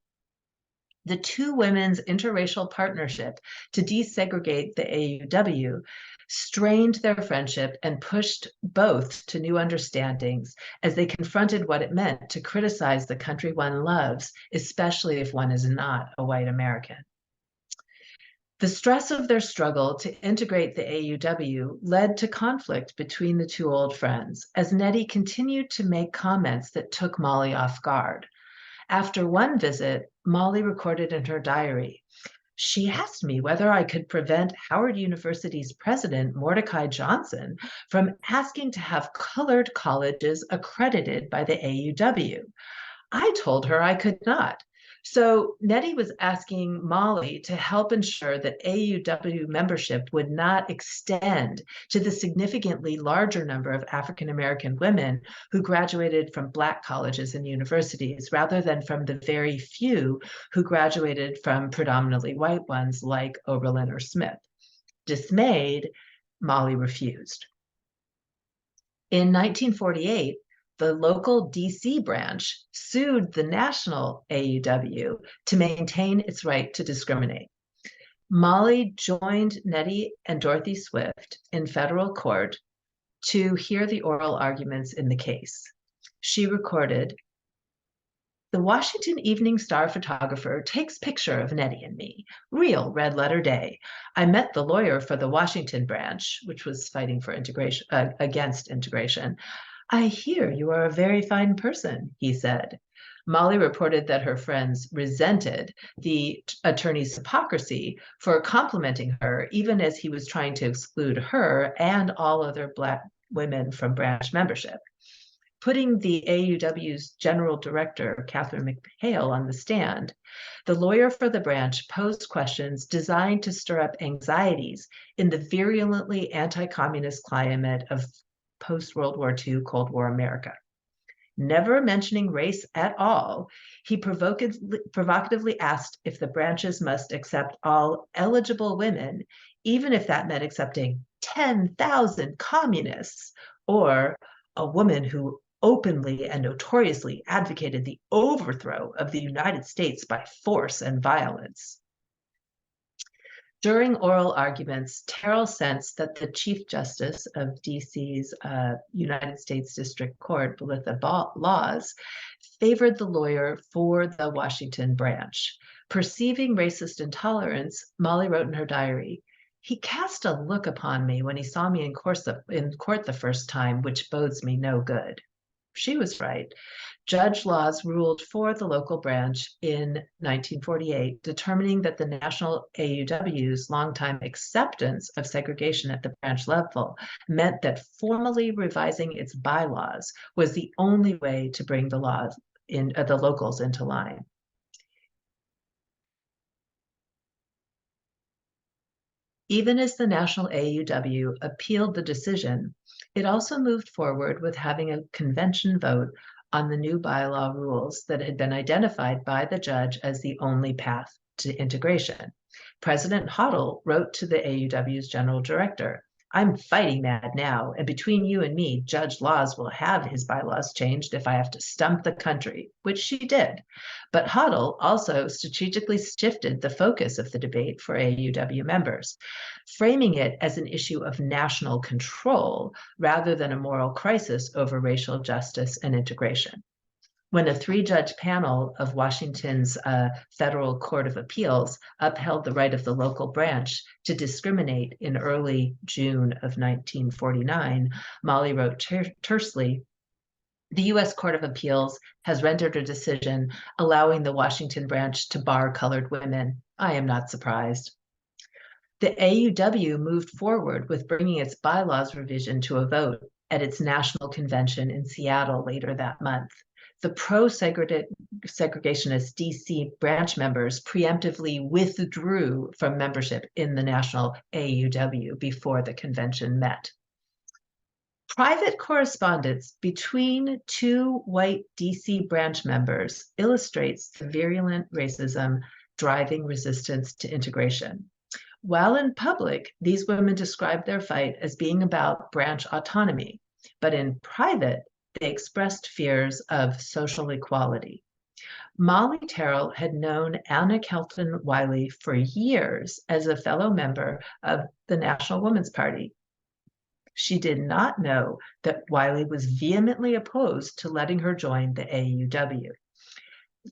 The two women's interracial partnership to desegregate the AUW strained their friendship and pushed both to new understandings as they confronted what it meant to criticize the country one loves, especially if one is not a white American. The stress of their struggle to integrate the AUW led to conflict between the two old friends as Nettie continued to make comments that took Molly off guard. After one visit, Molly recorded in her diary, "She asked me whether I could prevent Howard University's president, Mordecai Johnson, from asking to have colored colleges accredited by the AUW. I told her I could not." So Nettie was asking Molly to help ensure that AUW membership would not extend to the significantly larger number of African American women who graduated from Black colleges and universities, rather than from the very few who graduated from predominantly white ones like Oberlin or Smith. Dismayed, Molly refused. In 1948, the local DC branch sued the national AUW to maintain its right to discriminate. Molly joined Nettie and Dorothy Swift in federal court to hear the oral arguments in the case. She recorded, "The Washington Evening Star photographer takes picture of Nettie and me. Real red letter day. I met the lawyer for the Washington branch," which was fighting for integration, against integration. "I hear you are a very fine person," he said. Molly reported that her friends resented the attorney's hypocrisy for complimenting her, even as he was trying to exclude her and all other Black women from branch membership. Putting the AUW's general director, Catherine McHale, on the stand, the lawyer for the branch posed questions designed to stir up anxieties in the virulently anti-communist climate of post-World War II Cold War America. Never mentioning race at all, he provocatively asked if the branches must accept all eligible women, even if that meant accepting 10,000 communists or a woman who openly and notoriously advocated the overthrow of the United States by force and violence. During oral arguments, Terrell sensed that the Chief Justice of DC's United States District Court, Belitha Laws, favored the lawyer for the Washington branch. Perceiving racist intolerance, Molly wrote in her diary, "He cast a look upon me when he saw me in court the first time, which bodes me no good." She was right. Judge Laws ruled for the local branch in 1948, determining that the national AUW's longtime acceptance of segregation at the branch level meant that formally revising its bylaws was the only way to bring the locals into line. Even as the national AUW appealed the decision, it also moved forward with having a convention vote on the new bylaw rules that had been identified by the judge as the only path to integration. President Hoddle wrote to the AUW's general director, "I'm fighting mad now, and between you and me, Judge Laws will have his bylaws changed if I have to stump the country," which she did. But Hoddle also strategically shifted the focus of the debate for AUW members, framing it as an issue of national control rather than a moral crisis over racial justice and integration. When a 3-judge panel of Washington's Federal Court of Appeals upheld the right of the local branch to discriminate in early June of 1949, Molly wrote tersely, "The U.S. Court of Appeals has rendered a decision allowing the Washington branch to bar colored women. I am not surprised." The AUW moved forward with bringing its bylaws revision to a vote at its national convention in Seattle later that month. The pro-segregationist DC branch members preemptively withdrew from membership in the national AUW before the convention met. Private correspondence between 2 white DC branch members illustrates the virulent racism driving resistance to integration. While in public, these women described their fight as being about branch autonomy, but in private, they expressed fears of social equality. Molly Terrell had known Anna Kelton Wiley for years as a fellow member of the National Woman's Party. She did not know that Wiley was vehemently opposed to letting her join the AUW.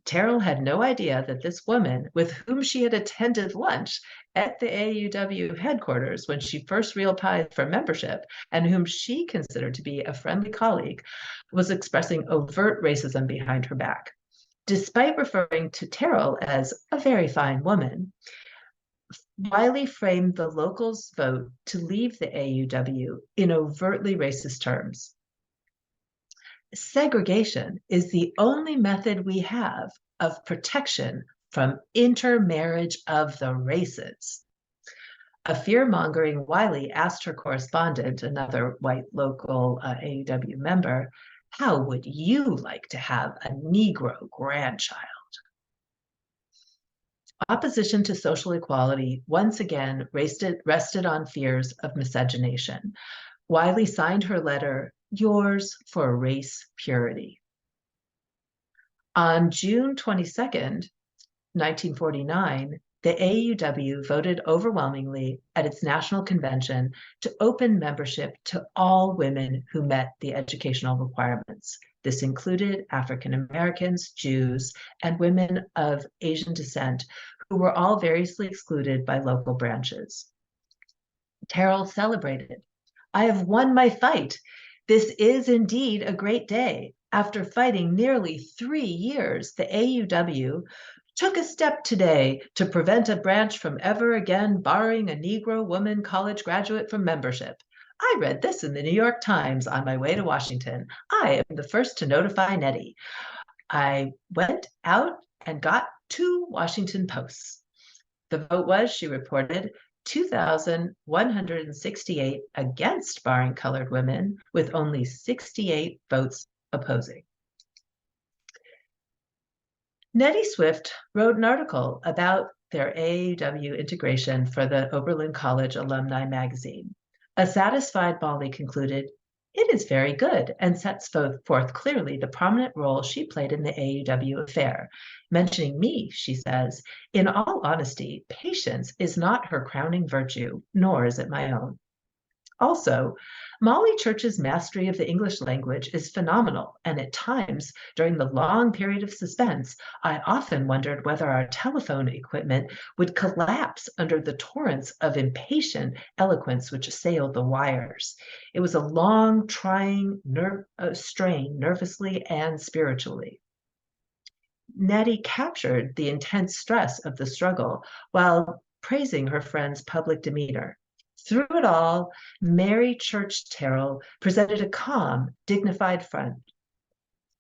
Terrell had no idea that this woman, with whom she had attended lunch at the AUW headquarters when she first reapplied for membership, and whom she considered to be a friendly colleague, was expressing overt racism behind her back. Despite referring to Terrell as a very fine woman, Wiley framed the locals' vote to leave the AUW in overtly racist terms. Segregation is the only method we have of protection from intermarriage of the races. A fear-mongering Wiley asked her correspondent, another white local AUW member, "How would you like to have a Negro grandchild?" Opposition to social equality once again rested on fears of miscegenation. Wiley signed her letter, "Yours for race purity." On June 22nd, 1949, the AUW voted overwhelmingly at its national convention to open membership to all women who met the educational requirements. This included African Americans, Jews, and women of Asian descent who were all variously excluded by local branches. Terrell celebrated, "I have won my fight. This is indeed a great day. After fighting nearly 3 years, the AUW took a step today to prevent a branch from ever again barring a Negro woman college graduate from membership. I read this in the New York Times on my way to Washington. I am the first to notify Nettie. I went out and got 2 Washington Posts." The vote was, she reported, 2,168 against barring colored women, with only 68 votes opposing. Nettie Swift wrote an article about their AAUW integration for the Oberlin College Alumni Magazine. A satisfied Molly concluded, "It is very good," and sets forth clearly the prominent role she played in the AAUW affair. Mentioning me, she says, "In all honesty, patience is not her crowning virtue, nor is it my own." Also, Molly Church's mastery of the English language is phenomenal, and at times, during the long period of suspense, I often wondered whether our telephone equipment would collapse under the torrents of impatient eloquence which assailed the wires. It was a long, trying strain, nervously and spiritually. Nettie captured the intense stress of the struggle while praising her friend's public demeanor. Through it all, Mary Church Terrell presented a calm, dignified front.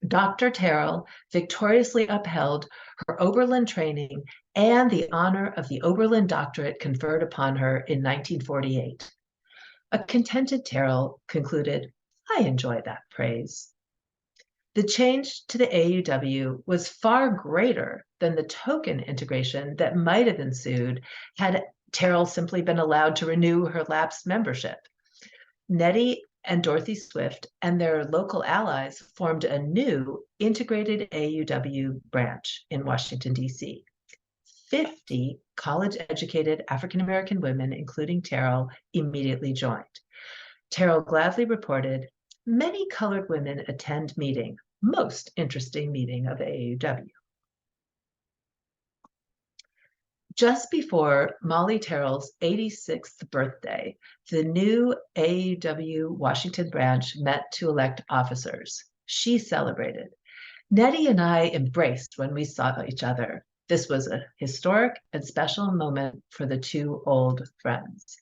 Dr. Terrell victoriously upheld her Oberlin training and the honor of the Oberlin doctorate conferred upon her in 1948. A contented Terrell concluded, "I enjoy that praise." The change to the AUW was far greater than the token integration that might have ensued had Terrell simply been allowed to renew her lapsed membership. Nettie and Dorothy Swift and their local allies formed a new integrated AUW branch in Washington, D.C. 50 college-educated African-American women, including Terrell, immediately joined. Terrell gladly reported, "Many colored women attend meeting. Most interesting meeting of AAUW." Just before Molly Terrell's 86th birthday, the new AAUW Washington branch met to elect officers. She celebrated. "Nettie and I embraced when we saw each other. This was a historic and special moment for the two old friends."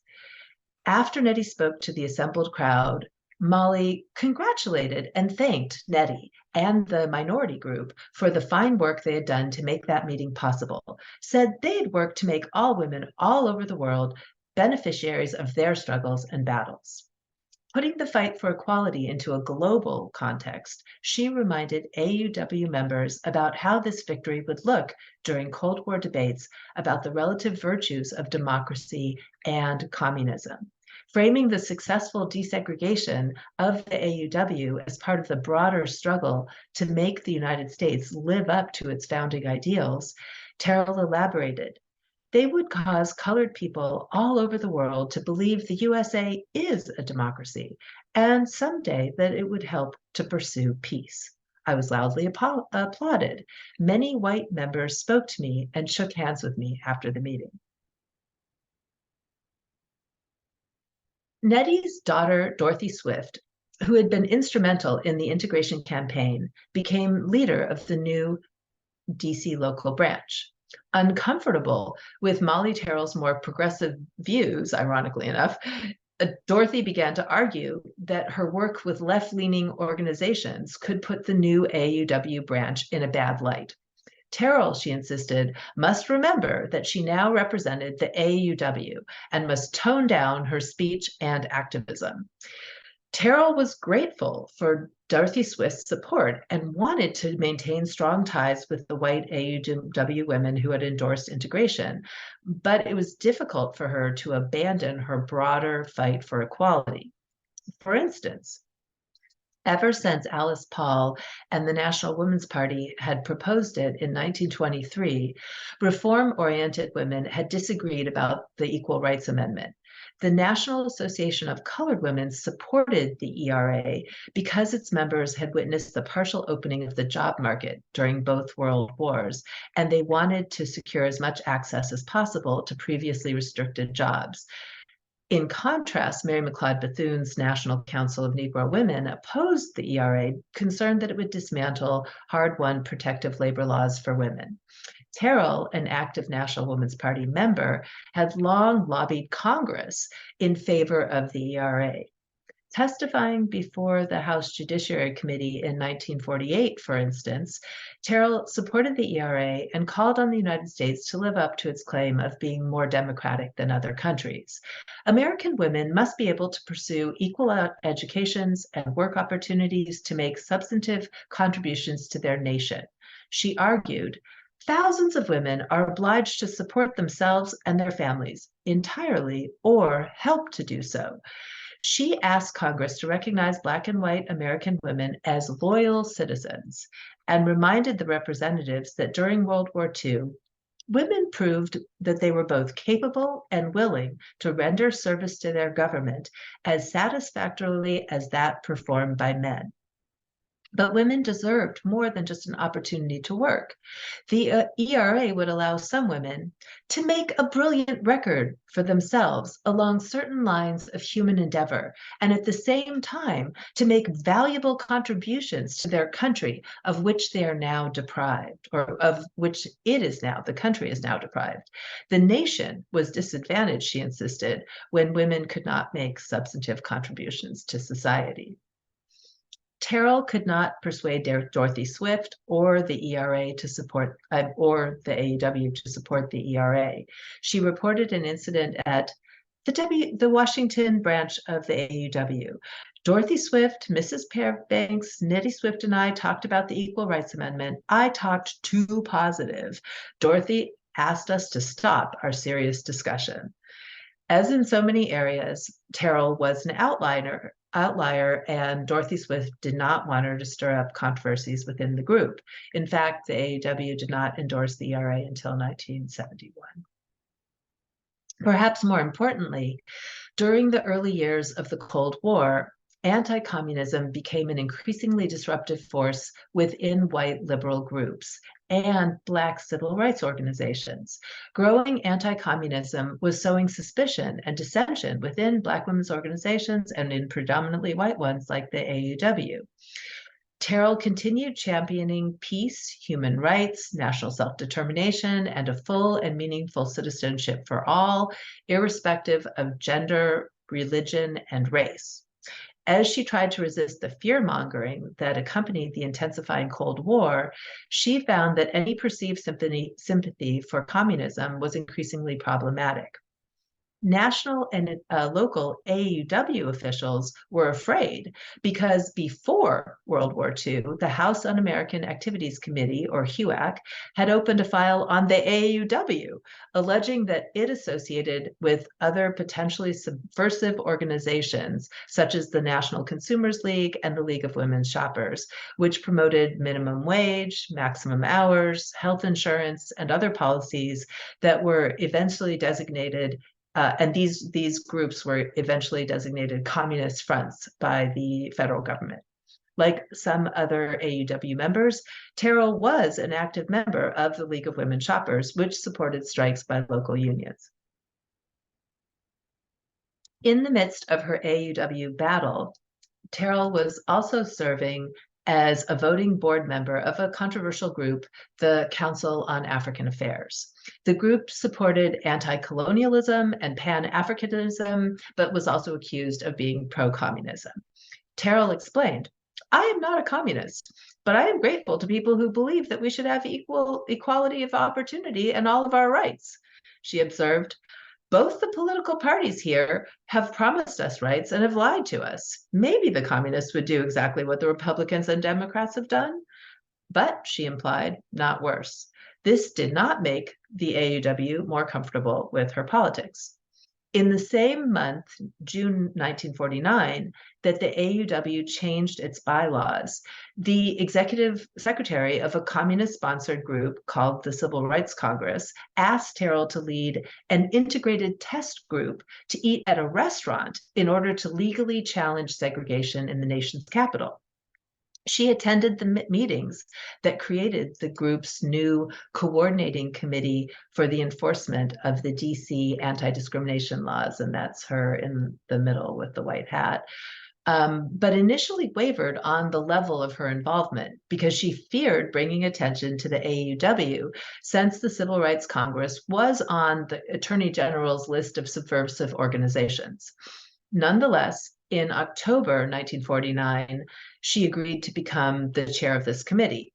After Nettie spoke to the assembled crowd, Molly congratulated and thanked Nettie and the minority group for the fine work they had done to make that meeting possible, said they had worked to make all women all over the world beneficiaries of their struggles and battles. Putting the fight for equality into a global context, she reminded AUW members about how this victory would look during Cold War debates about the relative virtues of democracy and communism. Framing the successful desegregation of the AUW as part of the broader struggle to make the United States live up to its founding ideals, Terrell elaborated, "They would cause colored people all over the world to believe the USA is a democracy, and someday that it would help to pursue peace." I was loudly applauded. Many white members spoke to me and shook hands with me after the meeting. Nettie's daughter, Dorothy Swift, who had been instrumental in the integration campaign, became leader of the new DC local branch. Uncomfortable with Molly Terrell's more progressive views, ironically enough, Dorothy began to argue that her work with left-leaning organizations could put the new AUW branch in a bad light. Terrell, she insisted, must remember that she now represented the AUW and must tone down her speech and activism. Terrell was grateful for Dorothy Swift's support and wanted to maintain strong ties with the white AUW women who had endorsed integration, but it was difficult for her to abandon her broader fight for equality. For instance, ever since Alice Paul and the National Women's Party had proposed it in 1923, reform-oriented women had disagreed about the Equal Rights Amendment. The National Association of Colored Women supported the ERA because its members had witnessed the partial opening of the job market during both world wars, and they wanted to secure as much access as possible to previously restricted jobs. In contrast, Mary McLeod Bethune's National Council of Negro Women opposed the ERA, concerned that it would dismantle hard-won protective labor laws for women. Terrell, an active National Women's Party member, had long lobbied Congress in favor of the ERA. Testifying before the House Judiciary Committee in 1948, for instance, Terrell supported the ERA and called on the United States to live up to its claim of being more democratic than other countries. American women must be able to pursue equal educations and work opportunities to make substantive contributions to their nation. She argued, thousands of women are obliged to support themselves and their families entirely or help to do so. She asked Congress to recognize Black and white American women as loyal citizens and reminded the representatives that during World War II, women proved that they were both capable and willing to render service to their government as satisfactorily as that performed by men. But women deserved more than just an opportunity to work. The ERA would allow some women to make a brilliant record for themselves along certain lines of human endeavor, and at the same time to make valuable contributions to their country, of which they are now deprived, or of which it is now, the country is now deprived. The nation was disadvantaged, she insisted, when women could not make substantive contributions to society. Terrell could not persuade Dorothy Swift or the ERA to support, or the AAUW to support the ERA. She reported an incident at the Washington branch of the AAUW. Dorothy Swift, Mrs. Fairbanks, Nettie Swift, and I talked about the Equal Rights Amendment. I talked too positive. Dorothy asked us to stop our serious discussion. As in so many areas, Terrell was an outlier, and Dorothy Swift did not want her to stir up controversies within the group. In fact, the AAUW did not endorse the ERA until 1971. Perhaps more importantly, during the early years of the Cold War, anti-communism became an increasingly disruptive force within white liberal groups and Black civil rights organizations. Growing anti-communism was sowing suspicion and dissension within Black women's organizations and in predominantly white ones like the AAUW. Terrell continued championing peace, human rights, national self-determination, and a full and meaningful citizenship for all, irrespective of gender, religion, and race. As she tried to resist the fear-mongering that accompanied the intensifying Cold War, she found that any perceived sympathy for communism was increasingly problematic. National and local AAUW officials were afraid because before World War II, the House Un-American Activities Committee, or HUAC, had opened a file on the AAUW, alleging that it associated with other potentially subversive organizations, such as the National Consumers League and the League of Women Shoppers, which promoted minimum wage, maximum hours, health insurance, and other policies that were eventually designated and these groups were eventually designated communist fronts by the federal government. Like some other AAUW members, Terrell was an active member of the League of Women Shoppers, which supported strikes by local unions. In the midst of her AAUW battle, Terrell was also serving as a voting board member of a controversial group, the Council on African Affairs. The group supported anti-colonialism and Pan-Africanism, but was also accused of being pro-communism. Terrell explained, "I am not a communist, but I am grateful to people who believe that we should have equality of opportunity and all of our rights." She observed, "Both the political parties here have promised us rights and have lied to us. Maybe the communists would do exactly what the Republicans and Democrats have done, but," she implied, "not worse." This did not make the AAUW more comfortable with her politics. In the same month, June 1949, that the AAUW changed its bylaws, the executive secretary of a communist-sponsored group called the Civil Rights Congress asked Terrell to lead an integrated test group to eat at a restaurant in order to legally challenge segregation in the nation's capital. She attended the meetings that created the group's new coordinating committee for the enforcement of the DC anti-discrimination laws, and that's her in the middle with the white hat, but initially wavered on the level of her involvement because she feared bringing attention to the AAUW since the Civil Rights Congress was on the Attorney General's list of subversive organizations. Nonetheless, in October 1949, she agreed to become the chair of this committee.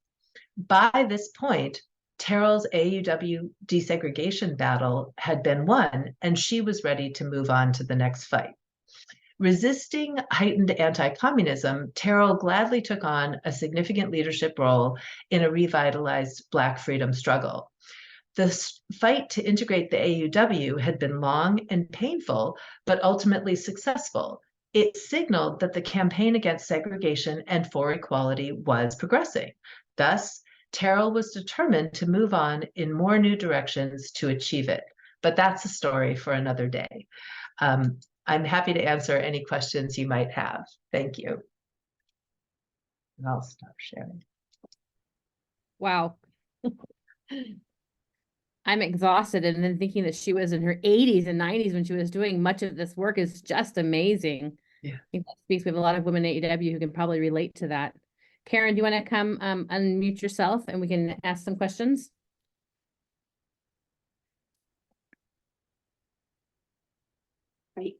By this point, Terrell's AAUW desegregation battle had been won, and she was ready to move on to the next fight. Resisting heightened anti-communism, Terrell gladly took on a significant leadership role in a revitalized Black freedom struggle. The fight to integrate the AAUW had been long and painful, but ultimately successful. It signaled that the campaign against segregation and for equality was progressing. Thus, Terrell was determined to move on in more new directions to achieve it. But that's a story for another day. I'm happy to answer any questions you might have. Thank you. And I'll stop sharing. Wow. I'm exhausted, and then thinking that she was in her 80s and 90s when she was doing much of this work is just amazing. Yeah. I think that speaks. We have a lot of women at AAUW who can probably relate to that. Karen, do you want to come unmute yourself and we can ask some questions? Right.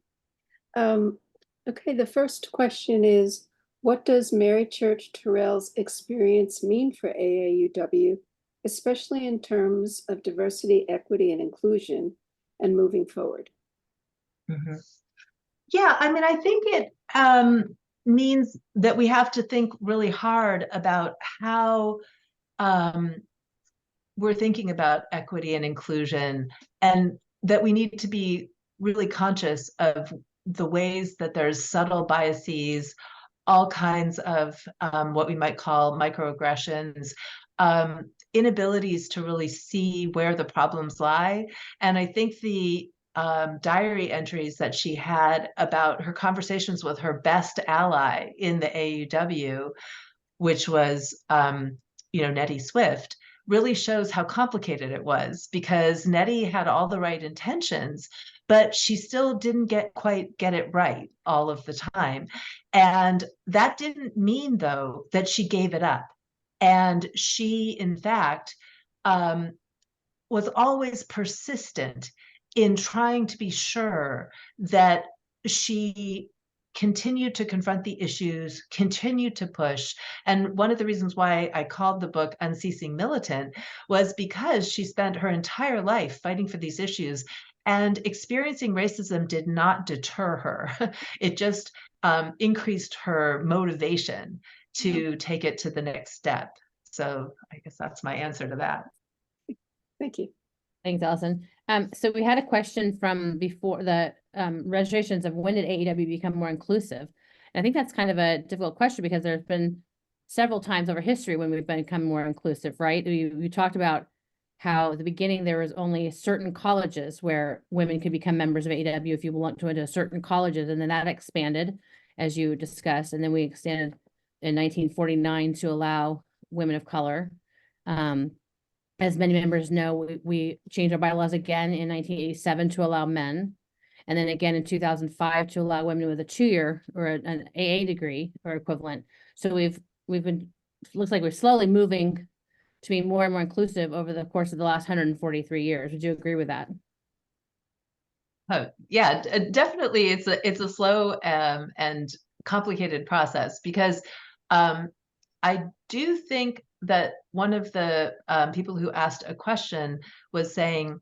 Okay, the first question is, what does Mary Church Terrell's experience mean for AAUW, especially in terms of diversity, equity, and inclusion, and moving forward? Mm-hmm. Yeah, I mean, I think it means that we have to think really hard about how we're thinking about equity and inclusion, and that we need to be really conscious of the ways that there's subtle biases, all kinds of what we might call microaggressions, inabilities to really see where the problems lie. And I think the diary entries that she had about her conversations with her best ally in the AAUW, which was, Nettie Swift, really shows how complicated it was, because Nettie had all the right intentions, but she still didn't quite get it right all of the time. And that didn't mean, though, that she gave it up. And she, in fact, was always persistent in trying to be sure that she continued to confront the issues, continued to push. And one of the reasons why I called the book Unceasing Militant was because she spent her entire life fighting for these issues, and experiencing racism did not deter her. It just increased her motivation to take it to the next step. So I guess that's my answer to that. Thank you. Thanks, Allison. So we had a question from before the registrations of when did AAUW become more inclusive? And I think that's kind of a difficult question because there's been several times over history when we've become more inclusive, right? We talked about how at the beginning there was only certain colleges where women could become members of AAUW if you belonged to certain colleges, and then that expanded, as you discussed, and then we extended in 1949 to allow women of color. As many members know, we changed our bylaws again in 1987 to allow men, and then again in 2005 to allow women with a 2-year or an AA degree or equivalent. So we've been, looks like we're slowly moving to be more and more inclusive over the course of the last 143 years. Would you agree with that? Yeah, definitely. It's a slow and complicated process, because I do think that one of the people who asked a question was saying,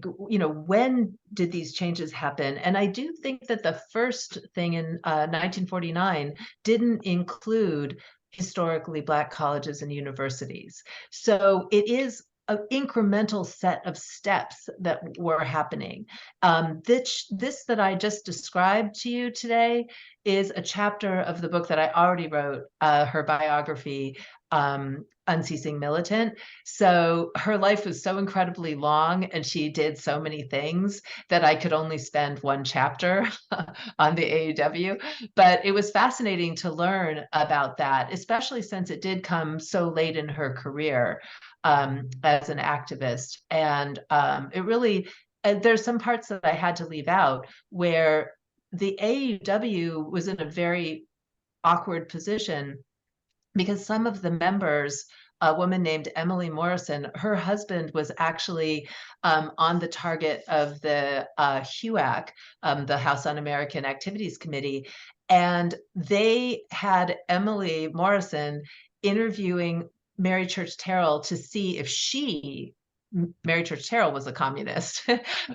when did these changes happen? And I do think that the first thing in 1949 didn't include historically Black colleges and universities. So it is an incremental set of steps that were happening. This that I just described to you today is a chapter of the book that I already wrote, her biography, Unceasing Militant. So her life was so incredibly long, and she did so many things that I could only spend one chapter on the AAUW. But it was fascinating to learn about that, especially since it did come so late in her career as an activist. And it really, there's some parts that I had to leave out where the AAUW was in a very awkward position, because some of the members, a woman named Emily Morrison, her husband was actually on the target of the HUAC, the House Un-American Activities Committee, and they had Emily Morrison interviewing Mary Church Terrell to see if Mary Church Terrell was a communist,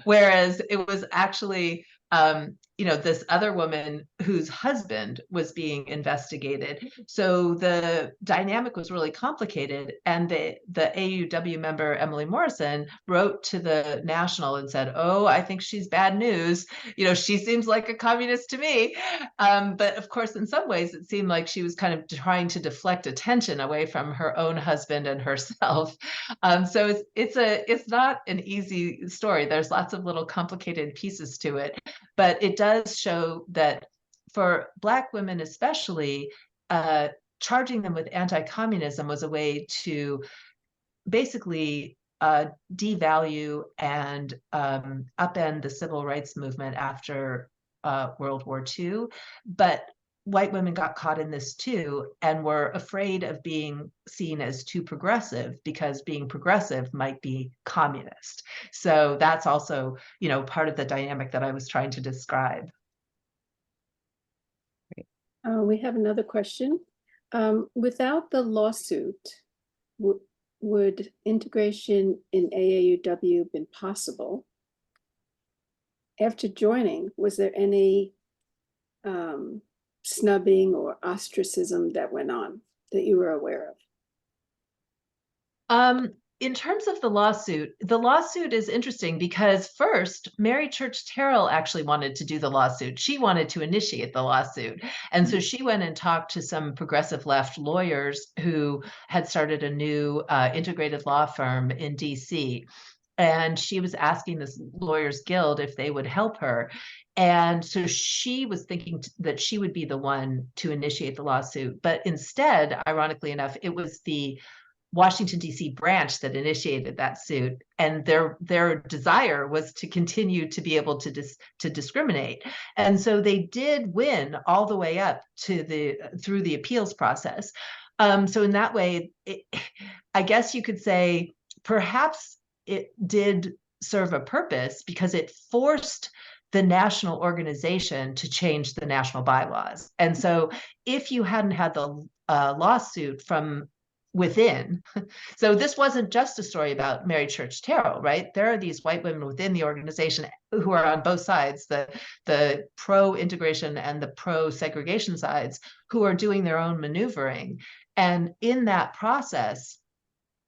whereas it was actually this other woman whose husband was being investigated. So the dynamic was really complicated. And the AAUW member, Emily Morrison, wrote to the National and said, oh, I think she's bad news. She seems like a communist to me. But of course, in some ways, it seemed like she was kind of trying to deflect attention away from her own husband and herself. So it's not an easy story. There's lots of little complicated pieces to it, but it does show that for Black women especially, charging them with anti-communism was a way to basically devalue and upend the civil rights movement after World War II. But white women got caught in this too, and were afraid of being seen as too progressive, because being progressive might be communist. So that's also, part of the dynamic that I was trying to describe. We have another question. Without the lawsuit, would integration in AAUW been possible? After joining, was there any snubbing or ostracism that went on that you were aware of? In terms of the lawsuit is interesting because first, Mary Church Terrell actually wanted to do the lawsuit. She wanted to initiate the lawsuit. And so she went and talked to some progressive left lawyers who had started a new integrated law firm in DC. And she was asking this lawyers guild if they would help her. And so she was thinking that she would be the one to initiate the lawsuit. But instead, ironically enough, it was the Washington, D.C. branch that initiated that suit. And their desire was to continue to be able to discriminate. And so they did win all the way up to through the appeals process. So in that way, I guess you could say perhaps it did serve a purpose because it forced the national organization to change the national bylaws. And so if you hadn't had the lawsuit from within, so this wasn't just a story about Mary Church Terrell, right? There are these white women within the organization who are on both sides, the pro-integration and the pro-segregation sides, who are doing their own maneuvering. And in that process,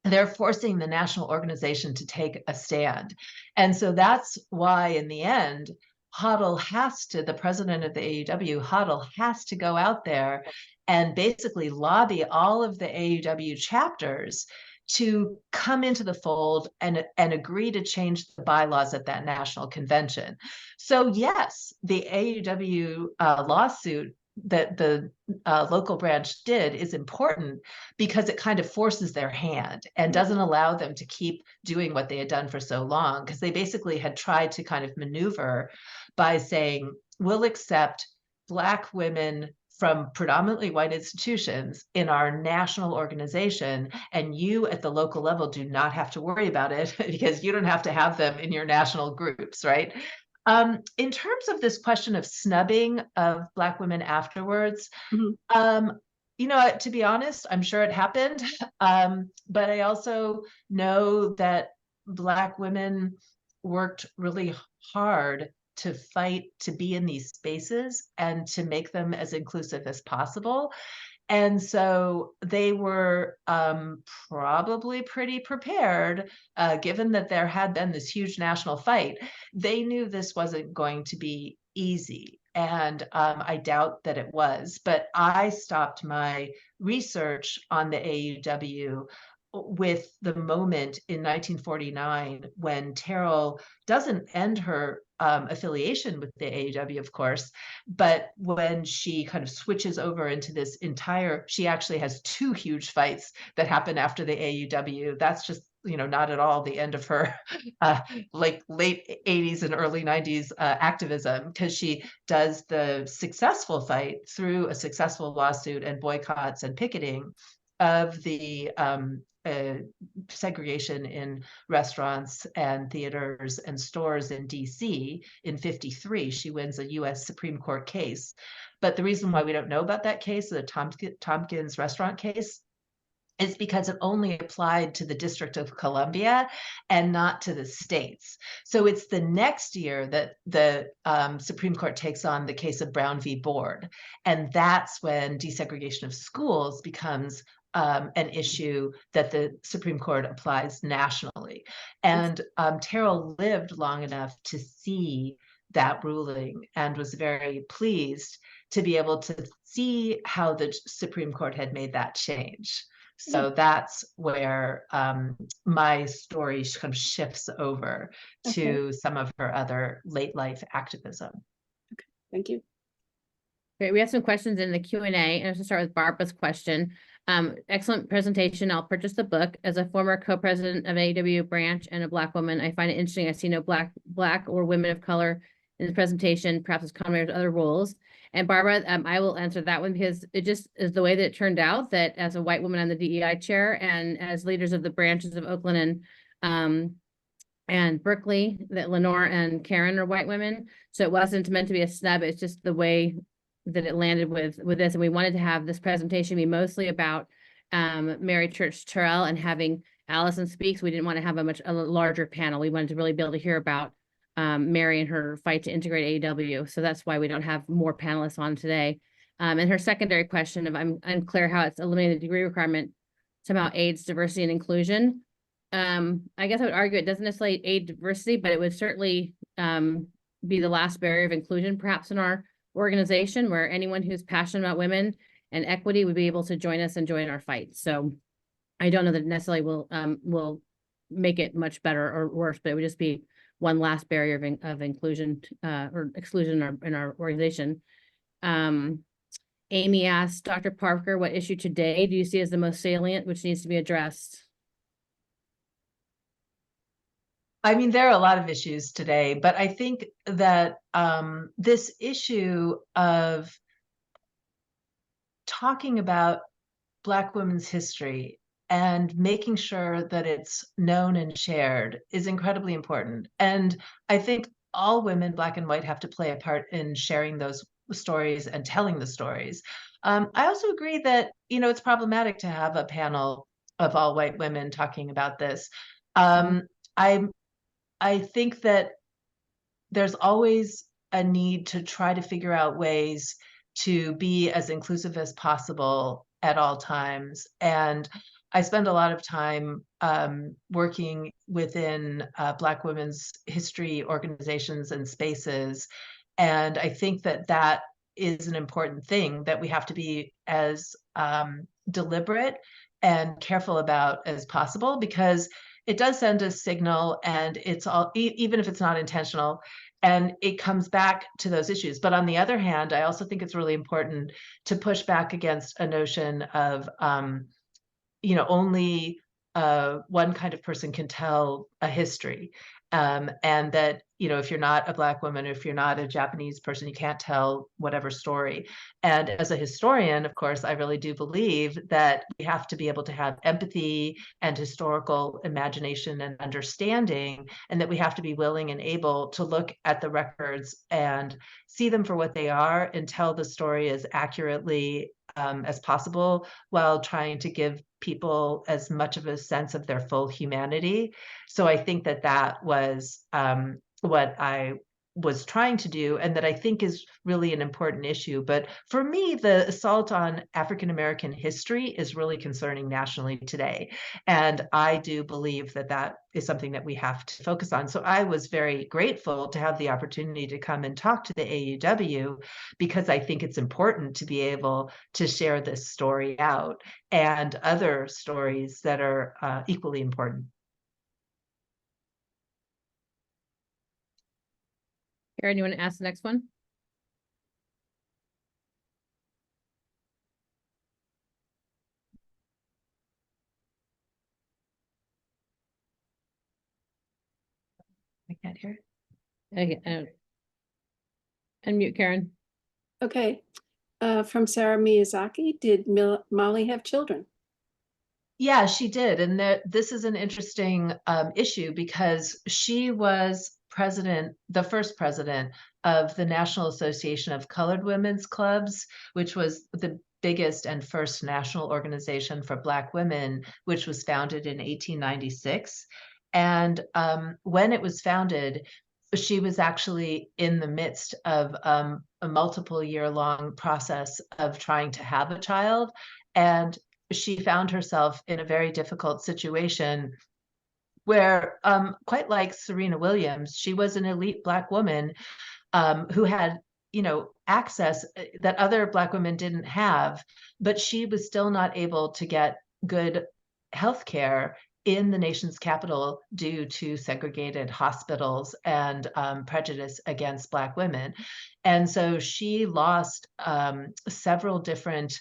they're forcing the national organization to take a stand. And so that's why in the end, the president of the AAUW, Hoddle, has to go out there and basically lobby all of the AAUW chapters to come into the fold and agree to change the bylaws at that national convention. So yes, the AAUW lawsuit that the local branch did is important because it kind of forces their hand and doesn't allow them to keep doing what they had done for so long, because they basically had tried to kind of maneuver by saying, we'll accept Black women from predominantly white institutions in our national organization, and you at the local level do not have to worry about it because you don't have to have them in your national groups, right? In terms of this question of snubbing of Black women afterwards, to be honest, I'm sure it happened. But I also know that Black women worked really hard to fight to be in these spaces and to make them as inclusive as possible. And so they were probably pretty prepared, given that there had been this huge national fight. They knew this wasn't going to be easy. And I doubt that it was. But I stopped my research on the AAUW with the moment in 1949 when Terrell doesn't end her affiliation with the AAUW, of course, but when she kind of switches over into this she actually has two huge fights that happen after the AAUW. That's just, not at all the end of her like late 80s and early 90s activism, because she does the successful fight through a successful lawsuit and boycotts and picketing of the segregation in restaurants and theaters and stores in DC in 1953. She wins a US Supreme Court case. But the reason why we don't know about that case, the Tompkins restaurant case, is because it only applied to the District of Columbia and not to the states. So it's the next year that the Supreme Court takes on the case of Brown v. Board. And that's when desegregation of schools becomes an issue that the Supreme Court applies nationally. And Terrell lived long enough to see that ruling and was very pleased to be able to see how the Supreme Court had made that change. So that's where my story kind of shifts over to some of her other late life activism. Okay, thank you. Great. We have some questions in the Q&A. And I'm going to start with Barbara's question. Excellent presentation. I'll purchase the book. As a former co-president of AAUW branch and a Black woman, I find it interesting. I see no Black or women of color in the presentation, perhaps as common as other roles. And Barbara, I will answer that one because it just is the way that it turned out that as a white woman on the DEI chair and as leaders of the branches of Oakland and Berkeley, that Lenore and Karen are white women. So it wasn't meant to be a snub. It's just the way that it landed with this. And we wanted to have this presentation be mostly about Mary Church Terrell and having Allison speak. So we didn't want to have a larger panel. We wanted to really be able to hear about Mary and her fight to integrate AAUW. So that's why we don't have more panelists on today. And her secondary question of I'm unclear how it's eliminated the degree requirement somehow aids diversity and inclusion. I guess I would argue it doesn't necessarily aid diversity, but it would certainly be the last barrier of inclusion, perhaps in our organization, where anyone who's passionate about women and equity would be able to join us and join our fight. So I don't know that it necessarily will make it much better or worse, but it would just be one last barrier of inclusion or exclusion in our organization. Amy asked Dr. Parker, what issue today do you see as the most salient, which needs to be addressed? I mean, there are a lot of issues today, but I think that this issue of talking about Black women's history and making sure that it's known and shared is incredibly important. And I think all women, Black and white, have to play a part in sharing those stories and telling the stories. I also agree that, it's problematic to have a panel of all white women talking about this. I think that there's always a need to try to figure out ways to be as inclusive as possible at all times. And I spend a lot of time working within Black women's history organizations and spaces. And I think that that is an important thing that we have to be as deliberate and careful about as possible, because it does send a signal, and it's all, even if it's not intentional, and it comes back to those issues. But on the other hand, I also think it's really important to push back against a notion of, only one kind of person can tell a history. And that, if you're not a Black woman, if you're not a Japanese person, you can't tell whatever story. And as a historian, of course, I really do believe that we have to be able to have empathy and historical imagination and understanding, and that we have to be willing and able to look at the records and see them for what they are and tell the story as accurately as possible, while trying to give people as much of a sense of their full humanity. So I think that that was what I was trying to do, and that I think is really an important issue. But for me, the assault on African American history is really concerning nationally today. And I do believe that that is something that we have to focus on. So I was very grateful to have the opportunity to come and talk to the AAUW, because I think it's important to be able to share this story out and other stories that are equally important. Karen, you want to ask the next one? I can't hear. Okay, unmute Karen. Okay, from Sarah Miyazaki, did Molly have children? Yeah, she did. And this is an interesting issue, because she was the first president of the National Association of Colored Women's Clubs, which was the biggest and first national organization for Black women, which was founded in 1896. And when it was founded, she was actually in the midst of a multiple year long process of trying to have a child. And she found herself in a very difficult situation where, quite like Serena Williams, she was an elite Black woman who had, access that other Black women didn't have, but she was still not able to get good health care in the nation's capital due to segregated hospitals and prejudice against Black women. And so she lost several different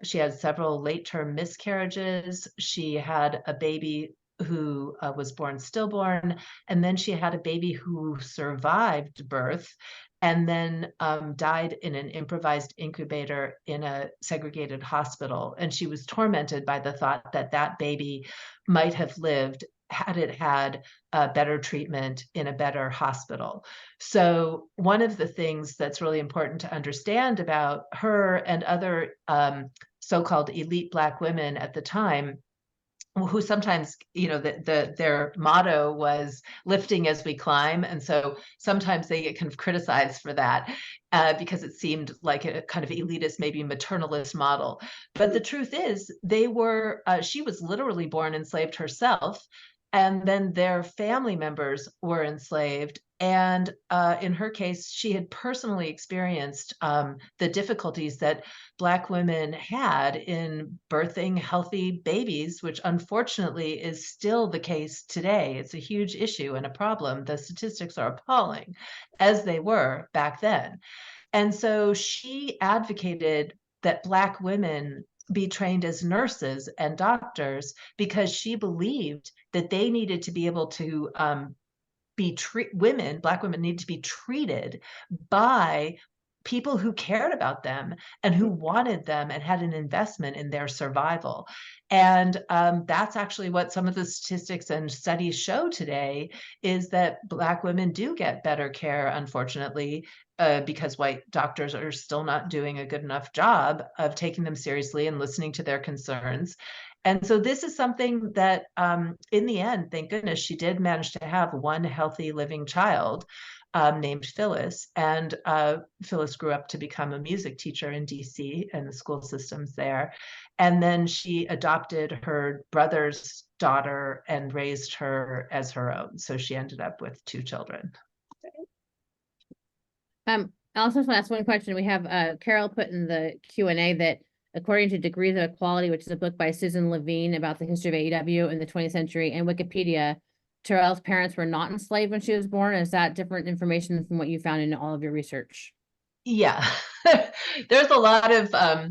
she had several late-term miscarriages. She had a baby who was born stillborn, and then she had a baby who survived birth and then died in an improvised incubator in a segregated hospital. And she was tormented by the thought that that baby might have lived had it had better treatment in a better hospital. So one of the things that's really important to understand about her and other so-called elite Black women at the time, who sometimes, their motto was lifting as we climb. And so sometimes they get kind of criticized for that because it seemed like a kind of elitist, maybe maternalist model. But the truth is she was literally born enslaved herself. And then their family members were enslaved. And in her case, she had personally experienced the difficulties that Black women had in birthing healthy babies, which unfortunately is still the case today. It's a huge issue and a problem. The statistics are appalling, as they were back then. And so she advocated that Black women be trained as nurses and doctors because she believed that they needed to be able to Black women need to be treated by people who cared about them and who wanted them and had an investment in their survival. And that's actually what some of the statistics and studies show today, is that Black women do get better care, unfortunately, because white doctors are still not doing a good enough job of taking them seriously and listening to their concerns. And so this is something that, in the end, thank goodness, she did manage to have one healthy living child named Phyllis. And Phyllis grew up to become a music teacher in DC and the school systems there. And then she adopted her brother's daughter and raised her as her own. So she ended up with 2 children. I also just want to ask one question. We have Carol put in the Q&A that according to Degrees of Equality, which is a book by Susan Levine about the history of AAUW in the 20th century, and Wikipedia, Terrell's parents were not enslaved when she was born. Is that different information from what you found in all of your research? Yeah, there's a lot of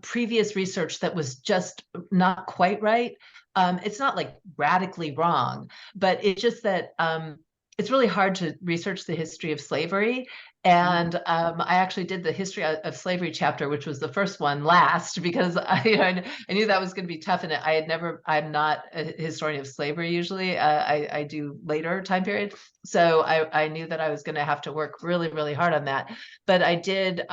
previous research that was just not quite right. It's not like radically wrong, but it's just that it's really hard to research the history of slavery. And I actually did the history of slavery chapter, which was the first one last, because I knew that was going to be tough. And I'm not a historian of slavery usually. I do later time period. So I knew that I was going to have to work really, really hard on that. But I did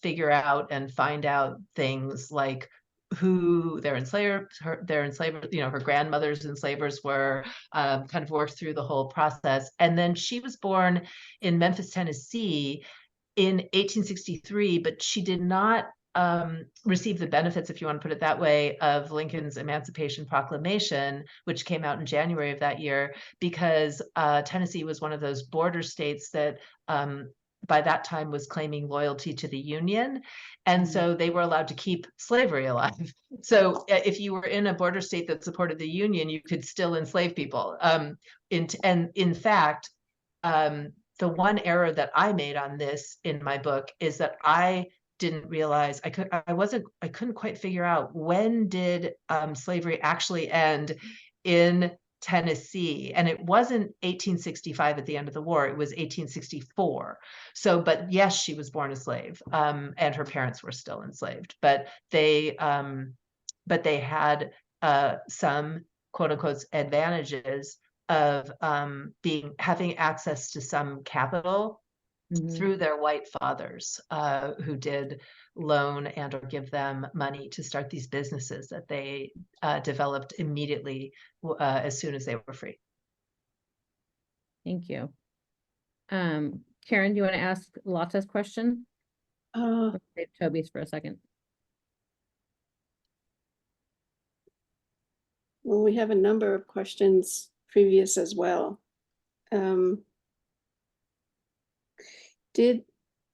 figure out and find out things like who their enslavers, her grandmother's enslavers were, kind of worked through the whole process. And then she was born in Memphis, Tennessee in 1863, but she did not receive the benefits, if you want to put it that way, of Lincoln's Emancipation Proclamation, which came out in January of that year, because Tennessee was one of those border states that by that time was claiming loyalty to the Union. And so they were allowed to keep slavery alive. So if you were in a border state that supported the Union, you could still enslave people. And in fact, the one error that I made on this in my book is that I didn't realize I couldn't quite figure out when did slavery actually end in Tennessee. And it wasn't 1865 at the end of the war, it was 1864. So, but yes, she was born a slave, and her parents were still enslaved, but they had some quote unquote advantages of having access to some capital Mhm. through their white fathers, who did loan and or give them money to start these businesses that they developed immediately as soon as they were free. Thank you. Karen, do you want to ask Lotta's question? Uh, Save Toby's for a second. well, we have a number of questions previous as well. Did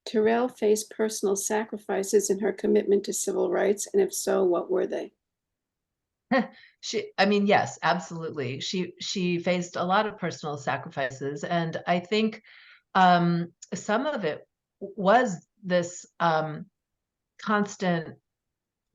Terrell face personal sacrifices in her commitment to civil rights? And if so, what were they? I mean, yes, absolutely. She faced a lot of personal sacrifices, and I think some of it was this constant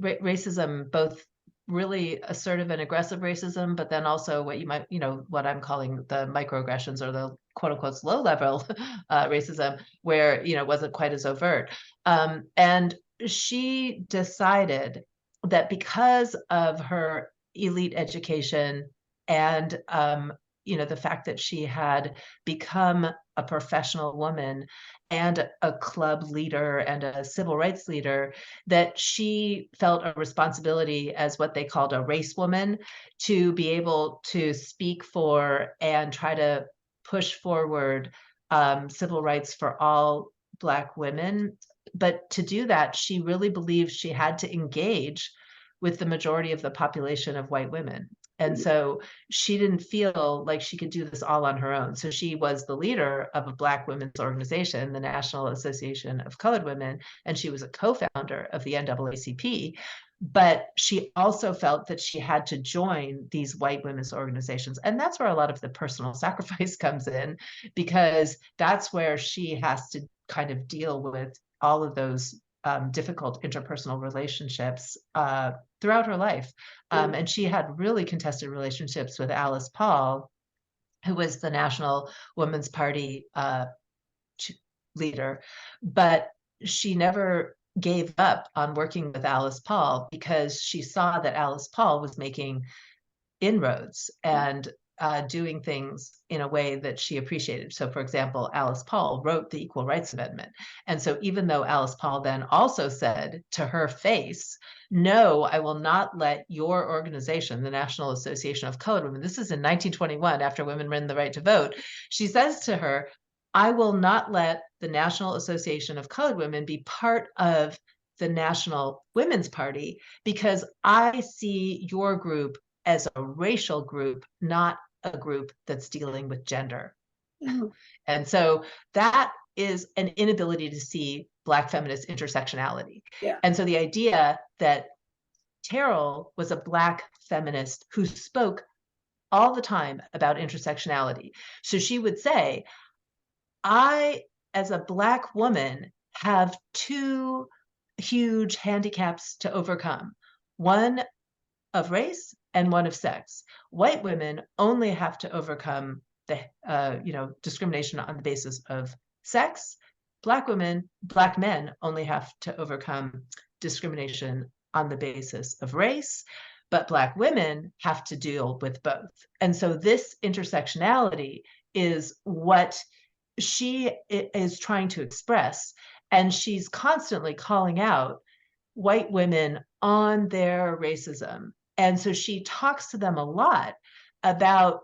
racism, both really assertive and aggressive racism, but then also what you might, what I'm calling the microaggressions or the quote unquote low level racism, where, it wasn't quite as overt. And she decided that because of her elite education and, the fact that she had become a professional woman and a club leader and a civil rights leader, that she felt a responsibility as what they called a race woman to be able to speak for and try to push forward civil rights for all Black women. But to do that, she really believed she had to engage with the majority of the population of white women. And so she didn't feel like she could do this all on her own. So she was the leader of a Black women's organization, the National Association of Colored Women, and she was a co-founder of the NAACP. But she also felt that she had to join these white women's organizations. And that's where a lot of the personal sacrifice comes in, because that's where she has to kind of deal with all of those difficult interpersonal relationships throughout her life. And she had really contested relationships with Alice Paul, who was the National Women's Party leader. But she never gave up on working with Alice Paul because she saw that Alice Paul was making inroads and doing things in a way that she appreciated. So, for example, Alice Paul wrote the Equal Rights Amendment. And so even though Alice Paul then also said to her face, no, I will not let your organization, the National Association of Colored Women, this is in 1921 after women won the right to vote, she says to her, I will not let the National Association of Colored Women be part of the National Women's Party because I see your group as a racial group, not a group that's dealing with gender. Oh. And so that is an inability to see Black feminist intersectionality. Yeah. And so the idea that Terrell was a Black feminist who spoke all the time about intersectionality. So she would say, I, as a Black woman, have two huge handicaps to overcome. One of race and one of sex. White women only have to overcome the discrimination on the basis of sex. Black men only have to overcome discrimination on the basis of race, but Black women have to deal with both. And so this intersectionality is what she is trying to express, and she's constantly calling out white women on their racism. And so she talks to them a lot about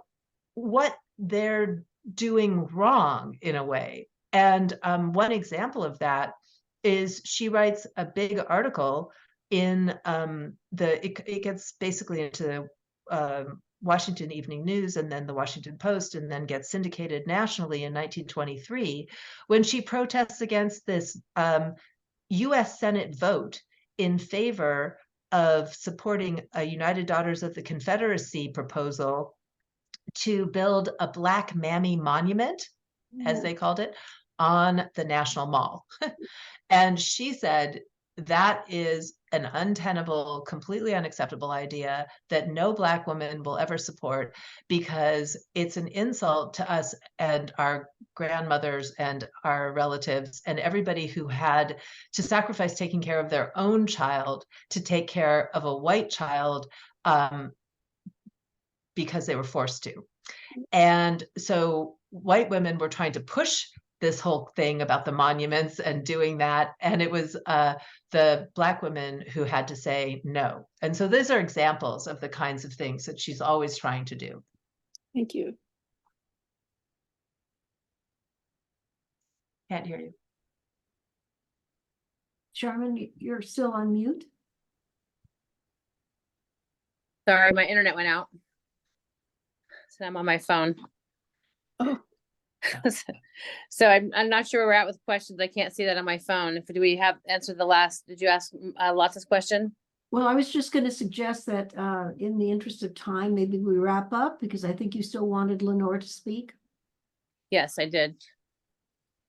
what they're doing wrong in a way. And one example of that is she writes a big article in it gets basically into Washington Evening News and then the Washington Post, and then gets syndicated nationally in 1923 when she protests against this US Senate vote in favor of supporting a United Daughters of the Confederacy proposal to build a Black Mammy monument, as they called it, on the National Mall. And she said that is an untenable, completely unacceptable idea that no Black woman will ever support because it's an insult to us and our grandmothers and our relatives and everybody who had to sacrifice taking care of their own child to take care of a white child because they were forced to. And so white women were trying to push this whole thing about the monuments and doing that. And it was the Black women who had to say no. And so these are examples of the kinds of things that she's always trying to do. Thank you. Can't hear you. Sharman, you're still on mute? Sorry, my internet went out. So I'm on my phone. Oh, So I'm not sure where we're at with questions. I can't see that on my phone. Do we have answered the last, did you ask Lotta's question? Well, I was just going to suggest that in the interest of time, maybe we wrap up because I think you still wanted Lenore to speak. Yes, I did.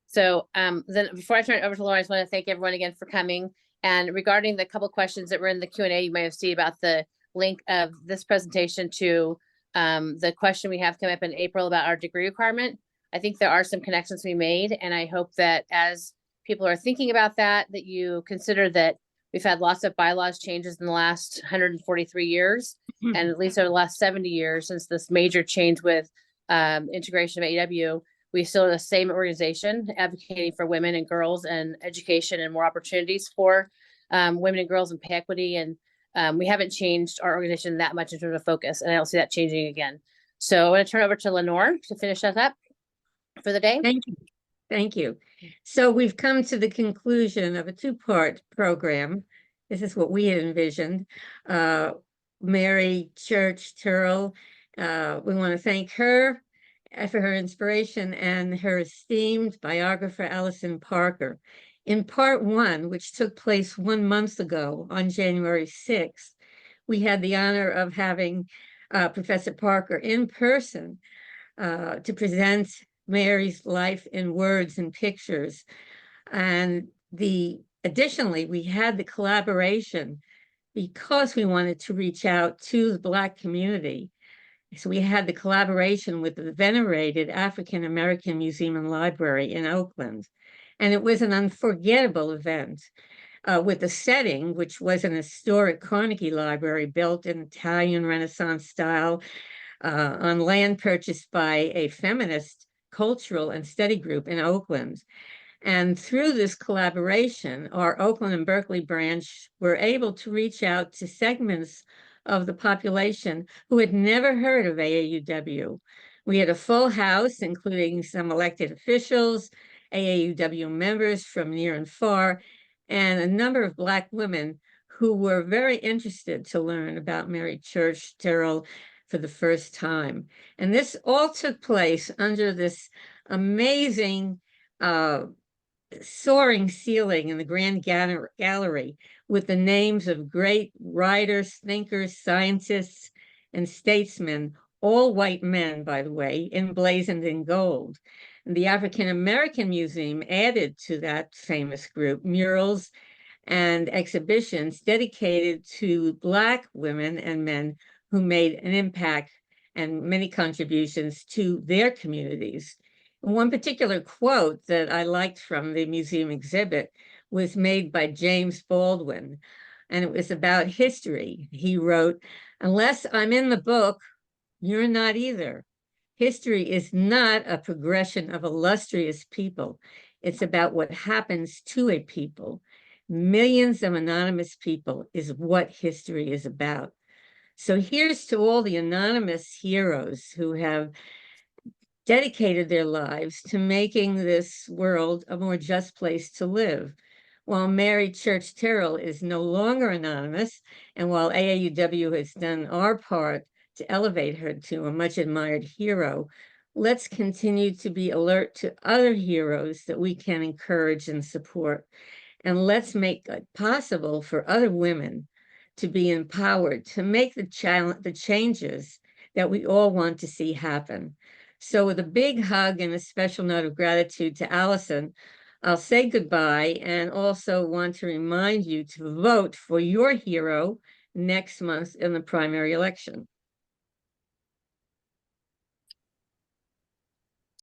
So then before I turn it over to Laura, I just want to thank everyone again for coming. And regarding the couple questions that were in the Q&A, you may have seen about the link of this presentation to the question we have come up in April about our degree requirement. I think there are some connections we made, and I hope that as people are thinking about that, that you consider that we've had lots of bylaws changes in the last 143 years, and at least over the last 70 years since this major change with integration of AAUW. We still are the same organization advocating for women and girls and education and more opportunities for women and girls and pay equity. And we haven't changed our organization that much in terms of focus, and I don't see that changing again. So I'm going to turn over to Lenore to finish us up for the day. Thank you. Thank you. So we've come to the conclusion of a two-part program. This is what we had envisioned. Mary Church Terrell, we want to thank her for her inspiration and her esteemed biographer, Allison Parker. In part one, which took place 1 month ago on January 6th, we had the honor of having Professor Parker in person to present Mary's life in words and pictures. And additionally, we had the collaboration because we wanted to reach out to the Black community. So we had the collaboration with the venerated African American Museum and Library in Oakland. And it was an unforgettable event with the setting, which was an historic Carnegie Library built in Italian Renaissance style on land purchased by a feminist cultural and study group in Oakland. And through this collaboration, our Oakland and Berkeley branch were able to reach out to segments of the population who had never heard of AAUW. We had a full house, including some elected officials, AAUW members from near and far, and a number of Black women who were very interested to learn about Mary Church Terrell for the first time. And this all took place under this amazing soaring ceiling in the Grand Gallery with the names of great writers, thinkers, scientists, and statesmen, all white men, by the way, emblazoned in gold. And the African American Museum added to that famous group murals and exhibitions dedicated to Black women and men who made an impact and many contributions to their communities. One particular quote that I liked from the museum exhibit was made by James Baldwin, and it was about history. He wrote, "Unless I'm in the book, you're not either. History is not a progression of illustrious people. It's about what happens to a people. Millions of anonymous people is what history is about." So here's to all the anonymous heroes who have dedicated their lives to making this world a more just place to live. While Mary Church Terrell is no longer anonymous, and while AAUW has done our part to elevate her to a much admired hero, let's continue to be alert to other heroes that we can encourage and support. And let's make it possible for other women to be empowered to make the changes that we all want to see happen. So with a big hug and a special note of gratitude to Allison, I'll say goodbye and also want to remind you to vote for your hero next month in the primary election.